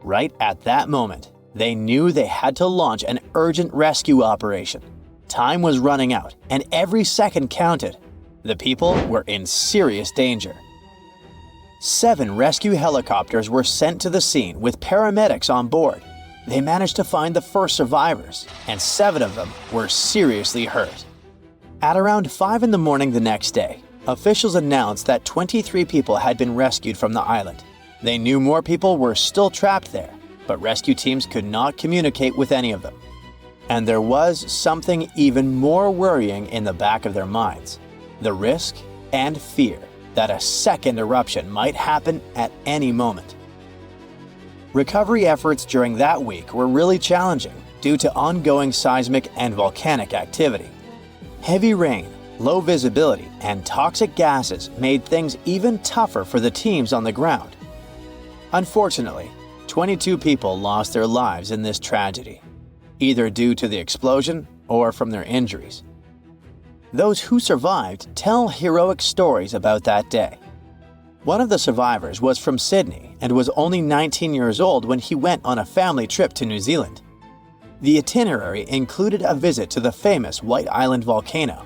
Right at that moment, they knew they had to launch an urgent rescue operation. Time was running out, and every second counted. The people were in serious danger. 7 rescue helicopters were sent to the scene with paramedics on board. They managed to find the first survivors, and 7 of them were seriously hurt. At around 5 in the morning the next day, officials announced that 23 people had been rescued from the island. They knew more people were still trapped there, but rescue teams could not communicate with any of them. And there was something even more worrying in the back of their minds: the risk and fear that a second eruption might happen at any moment. Recovery efforts during that week were really challenging due to ongoing seismic and volcanic activity. Heavy rain, low visibility, and toxic gases made things even tougher for the teams on the ground. Unfortunately, 22 people lost their lives in this tragedy, either due to the explosion or from their injuries. Those who survived tell heroic stories about that day. One of the survivors was from Sydney and was only 19 years old when he went on a family trip to New Zealand. The itinerary included a visit to the famous White Island volcano.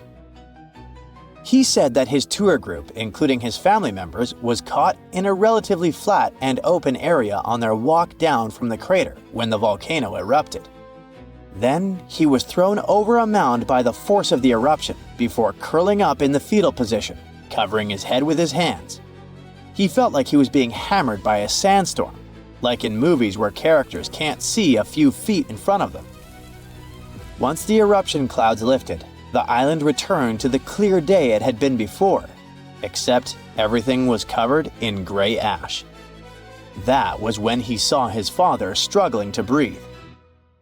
He said that his tour group, including his family members, was caught in a relatively flat and open area on their walk down from the crater when the volcano erupted. Then he was thrown over a mound by the force of the eruption before curling up in the fetal position, covering his head with his hands. He felt like he was being hammered by a sandstorm, like in movies where characters can't see a few feet in front of them. Once the eruption clouds lifted, the island returned to the clear day it had been before, except everything was covered in gray ash. That was when he saw his father struggling to breathe.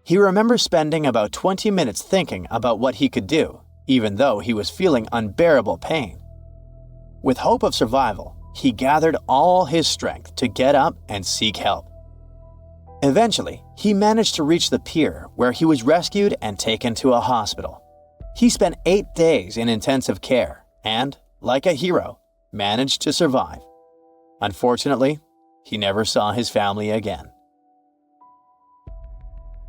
He remembers spending about 20 minutes thinking about what he could do, even though he was feeling unbearable pain. With hope of survival, he gathered all his strength to get up and seek help. Eventually, he managed to reach the pier where he was rescued and taken to a hospital. He spent 8 days in intensive care and, like a hero, managed to survive. Unfortunately, he never saw his family again.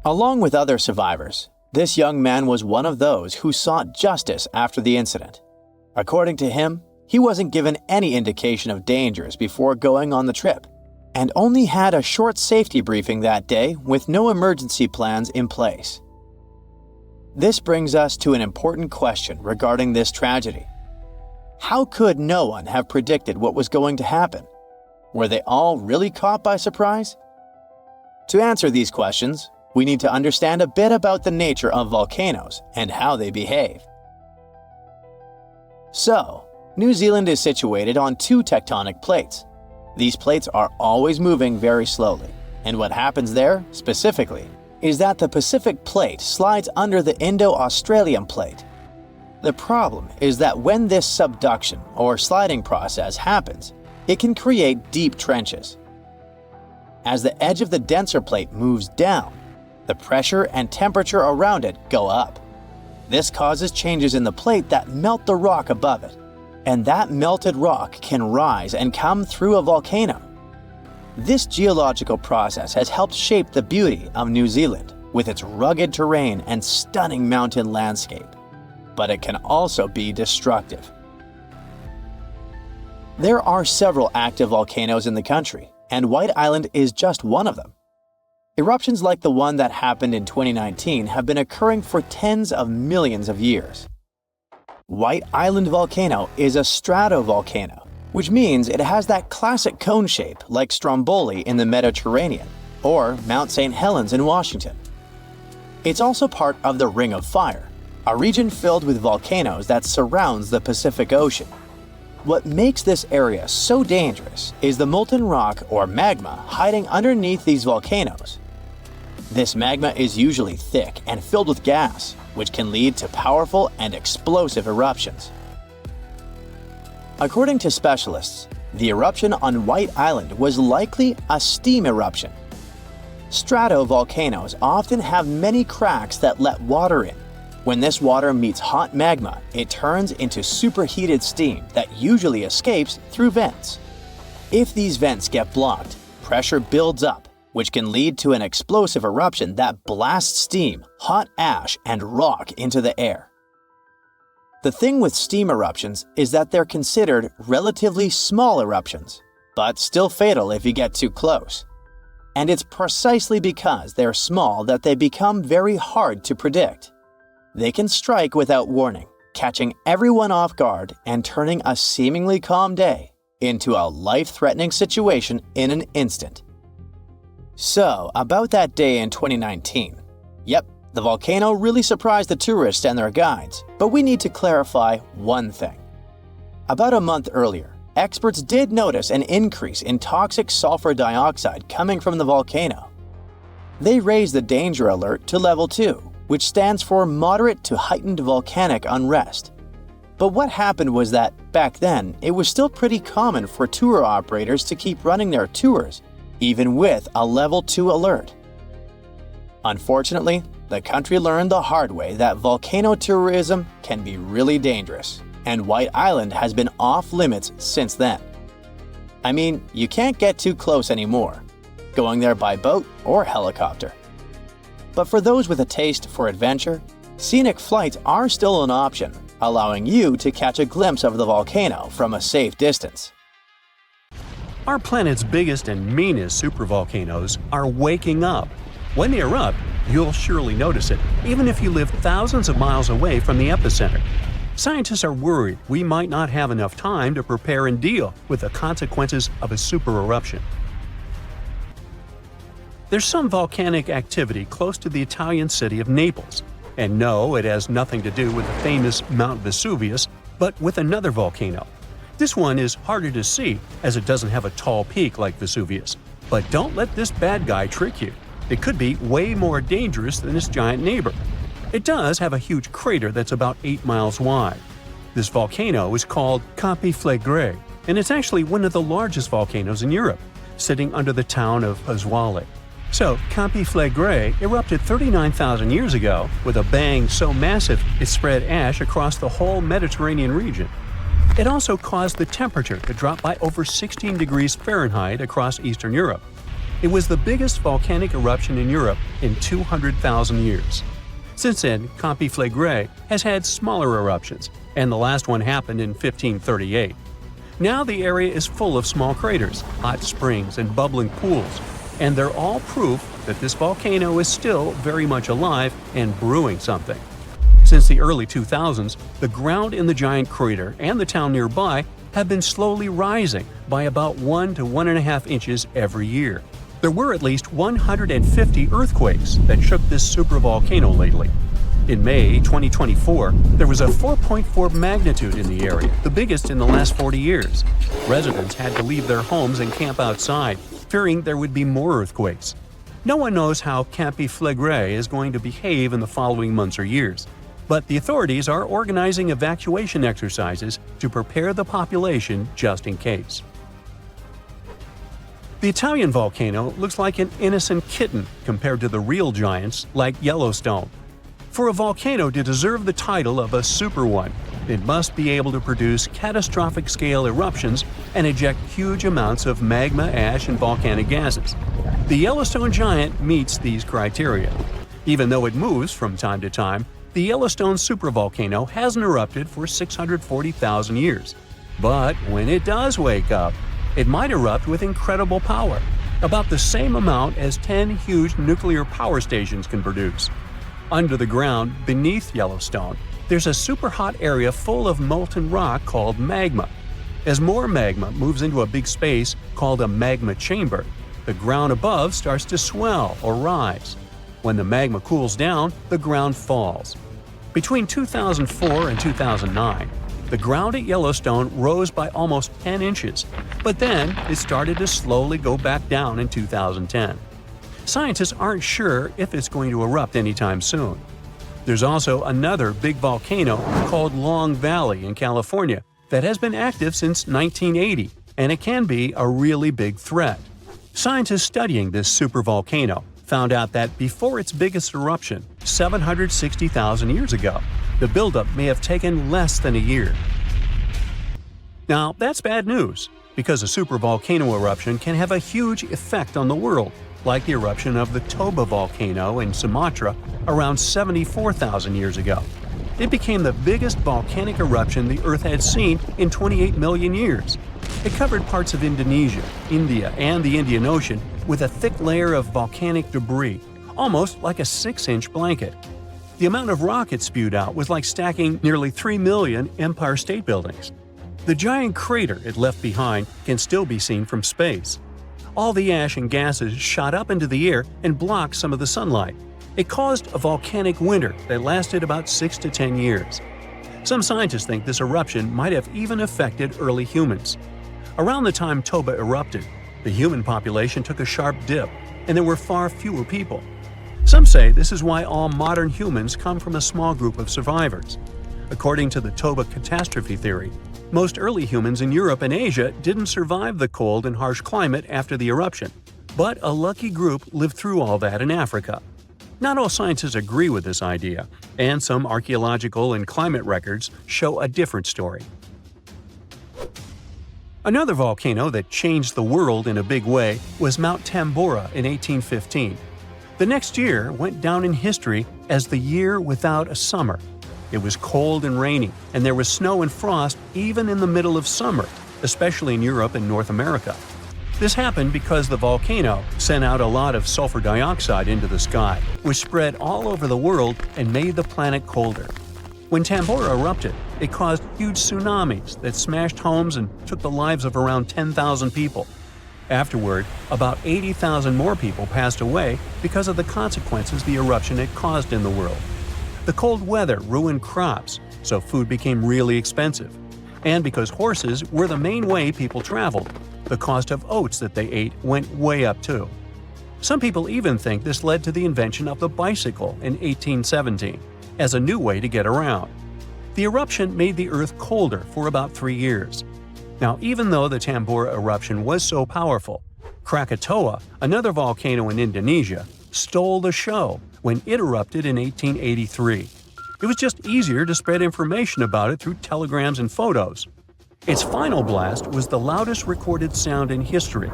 Along with other survivors, this young man was one of those who sought justice after the incident. According to him, he wasn't given any indication of dangers before going on the trip, and only had a short safety briefing that day with no emergency plans in place. This brings us to an important question regarding this tragedy. How could no one have predicted what was going to happen? Were they all really caught by surprise? To answer these questions, we need to understand a bit about the nature of volcanoes and how they behave. So, New Zealand is situated on 2 tectonic plates. These plates are always moving very slowly, and what happens there, specifically, is that the Pacific Plate slides under the Indo-Australian Plate. The problem is that when this subduction or sliding process happens, it can create deep trenches. As the edge of the denser plate moves down, the pressure and temperature around it go up. This causes changes in the plate that melt the rock above it, and that melted rock can rise and come through a volcano. This geological process has helped shape the beauty of New Zealand with its rugged terrain and stunning mountain landscape, but it can also be destructive. There are several active volcanoes in the country, and White Island is just one of them. Eruptions like the one that happened in 2019 have been occurring for tens of millions of years. White Island Volcano is a stratovolcano, which means it has that classic cone shape like Stromboli in the Mediterranean or Mount St. Helens in Washington. It's also part of the Ring of Fire, a region filled with volcanoes that surrounds the Pacific Ocean. What makes this area so dangerous is the molten rock or magma hiding underneath these volcanoes. This magma is usually thick and filled with gas, which can lead to powerful and explosive eruptions. According to specialists, the eruption on White Island was likely a steam eruption. Stratovolcanoes often have many cracks that let water in. When this water meets hot magma, it turns into superheated steam that usually escapes through vents. If these vents get blocked, pressure builds up, which can lead to an explosive eruption that blasts steam, hot ash, and rock into the air. The thing with steam eruptions is that they're considered relatively small eruptions, but still fatal if you get too close. And it's precisely because they're small that they become very hard to predict. They can strike without warning, catching everyone off guard and turning a seemingly calm day into a life-threatening situation in an instant. So, about that day in 2019. Yep, the volcano really surprised the tourists and their guides, but we need to clarify one thing. About a month earlier, experts did notice an increase in toxic sulfur dioxide coming from the volcano. They raised the danger alert to level 2, which stands for moderate to heightened volcanic unrest. But what happened was that, back then, it was still pretty common for tour operators to keep running their tours, even with a level 2 alert. Unfortunately, the country learned the hard way that volcano tourism can be really dangerous, and White Island has been off limits since then. I mean, you can't get too close anymore, going there by boat or helicopter. But for those with a taste for adventure, scenic flights are still an option, allowing you to catch a glimpse of the volcano from a safe distance.
Our planet's biggest and meanest supervolcanoes are waking up. When they erupt, you'll surely notice it, even if you live thousands of miles away from the epicenter. Scientists are worried we might not have enough time to prepare and deal with the consequences of a supereruption. There's some volcanic activity close to the Italian city of Naples. And no, it has nothing to do with the famous Mount Vesuvius, but with another volcano. This one is harder to see as it doesn't have a tall peak like Vesuvius. But don't let this bad guy trick you. It could be way more dangerous than its giant neighbor. It does have a huge crater that's about 8 miles wide. This volcano is called Campi Flegrei, and it's actually one of the largest volcanoes in Europe, sitting under the town of Pasquale. So, Campi Flegrei erupted 39,000 years ago with a bang so massive it spread ash across the whole Mediterranean region. It also caused the temperature to drop by over 16 degrees Fahrenheit across Eastern Europe. It was the biggest volcanic eruption in Europe in 200,000 years. Since then, Campi Flegrei has had smaller eruptions, and the last one happened in 1538. Now the area is full of small craters, hot springs, and bubbling pools, and they're all proof that this volcano is still very much alive and brewing something. Since the early 2000s, the ground in the giant crater and the town nearby have been slowly rising by about 1 to 1.5 inches every year. There were at least 150 earthquakes that shook this supervolcano lately. In May 2024, there was a 4.4 magnitude in the area, the biggest in the last 40 years. Residents had to leave their homes and camp outside, fearing there would be more earthquakes. No one knows how Campi Flegrei is going to behave in the following months or years, but the authorities are organizing evacuation exercises to prepare the population just in case. The Italian volcano looks like an innocent kitten compared to the real giants like Yellowstone. For a volcano to deserve the title of a super one, it must be able to produce catastrophic-scale eruptions and eject huge amounts of magma, ash, and volcanic gases. The Yellowstone giant meets these criteria. Even though it moves from time to time, the Yellowstone supervolcano hasn't erupted for 640,000 years. But when it does wake up, it might erupt with incredible power, about the same amount as 10 huge nuclear power stations can produce. Under the ground, beneath Yellowstone, there's a super hot area full of molten rock called magma. As more magma moves into a big space called a magma chamber, the ground above starts to swell or rise. When the magma cools down, the ground falls. Between 2004 and 2009, the ground at Yellowstone rose by almost 10 inches, but then it started to slowly go back down in 2010. Scientists aren't sure if it's going to erupt anytime soon. There's also another big volcano called Long Valley in California that has been active since 1980, and it can be a really big threat. Scientists studying this supervolcano found out that before its biggest eruption, 760,000 years ago, the buildup may have taken less than a year. Now, that's bad news, because a supervolcano eruption can have a huge effect on the world, like the eruption of the Toba volcano in Sumatra around 74,000 years ago. It became the biggest volcanic eruption the Earth had seen in 28 million years. It covered parts of Indonesia, India, and the Indian Ocean with a thick layer of volcanic debris, almost like a 6-inch blanket. The amount of rock it spewed out was like stacking nearly 3 million Empire State Buildings. The giant crater it left behind can still be seen from space. All the ash and gases shot up into the air and blocked some of the sunlight. It caused a volcanic winter that lasted about 6 to 10 years. Some scientists think this eruption might have even affected early humans. Around the time Toba erupted, the human population took a sharp dip, and there were far fewer people. Some say this is why all modern humans come from a small group of survivors. According to the Toba catastrophe theory, most early humans in Europe and Asia didn't survive the cold and harsh climate after the eruption, but a lucky group lived through all that in Africa. Not all scientists agree with this idea, and some archaeological and climate records show a different story. Another volcano that changed the world in a big way was Mount Tambora in 1815. The next year went down in history as the year without a summer. It was cold and rainy, and there was snow and frost even in the middle of summer, especially in Europe and North America. This happened because the volcano sent out a lot of sulfur dioxide into the sky, which spread all over the world and made the planet colder. When Tambora erupted, it caused huge tsunamis that smashed homes and took the lives of around 10,000 people. Afterward, about 80,000 more people passed away because of the consequences the eruption had caused in the world. The cold weather ruined crops, so food became really expensive. And because horses were the main way people traveled, the cost of oats that they ate went way up too. Some people even think this led to the invention of the bicycle in 1817 as a new way to get around. The eruption made the Earth colder for about 3 years. Now, even though the Tambora eruption was so powerful, Krakatoa, another volcano in Indonesia, stole the show when it erupted in 1883. It was just easier to spread information about it through telegrams and photos. Its final blast was the loudest recorded sound in history,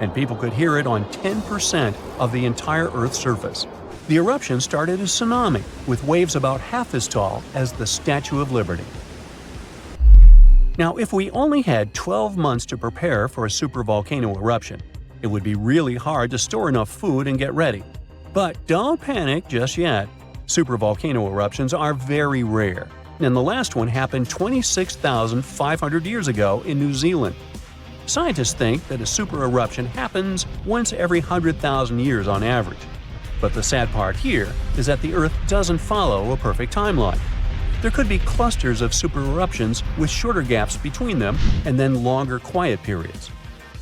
and people could hear it on 10% of the entire Earth's surface. The eruption started a tsunami, with waves about half as tall as the Statue of Liberty. Now, if we only had 12 months to prepare for a supervolcano eruption, it would be really hard to store enough food and get ready. But don't panic just yet. Supervolcano eruptions are very rare, and the last one happened 26,500 years ago in New Zealand. Scientists think that a super eruption happens once every 100,000 years on average. But the sad part here is that the Earth doesn't follow a perfect timeline. There could be clusters of super eruptions with shorter gaps between them and then longer quiet periods.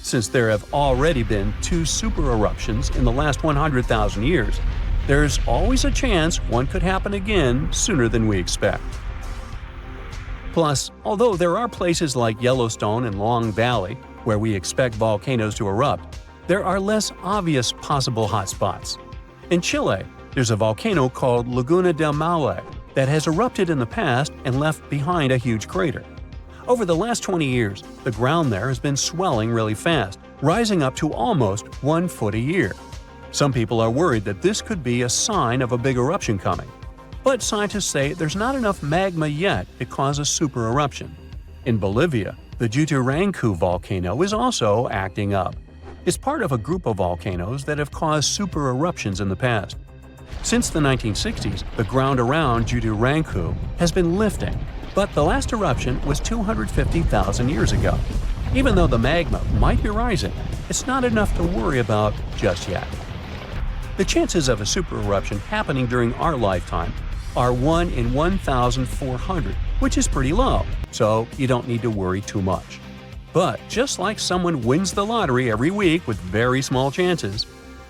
Since there have already been 2 super eruptions in the last 100,000 years, there's always a chance one could happen again sooner than we expect. Plus, although there are places like Yellowstone and Long Valley where we expect volcanoes to erupt, there are less obvious possible hotspots. In Chile, there's a volcano called Laguna del Maule that has erupted in the past and left behind a huge crater. Over the last 20 years, the ground there has been swelling really fast, rising up to almost 1 foot a year. Some people are worried that this could be a sign of a big eruption coming. But scientists say there's not enough magma yet to cause a super eruption. In Bolivia, the Juturancu volcano is also acting up. It's part of a group of volcanoes that have caused super eruptions in the past. Since the 1960s, the ground around Juturancu has been lifting, but the last eruption was 250,000 years ago. Even though the magma might be rising, it's not enough to worry about just yet. The chances of a super eruption happening during our lifetime are 1 in 1,400, which is pretty low, so you don't need to worry too much. But just like someone wins the lottery every week with very small chances,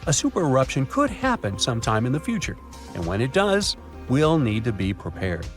a supereruption could happen sometime in the future, and when it does, we'll need to be prepared.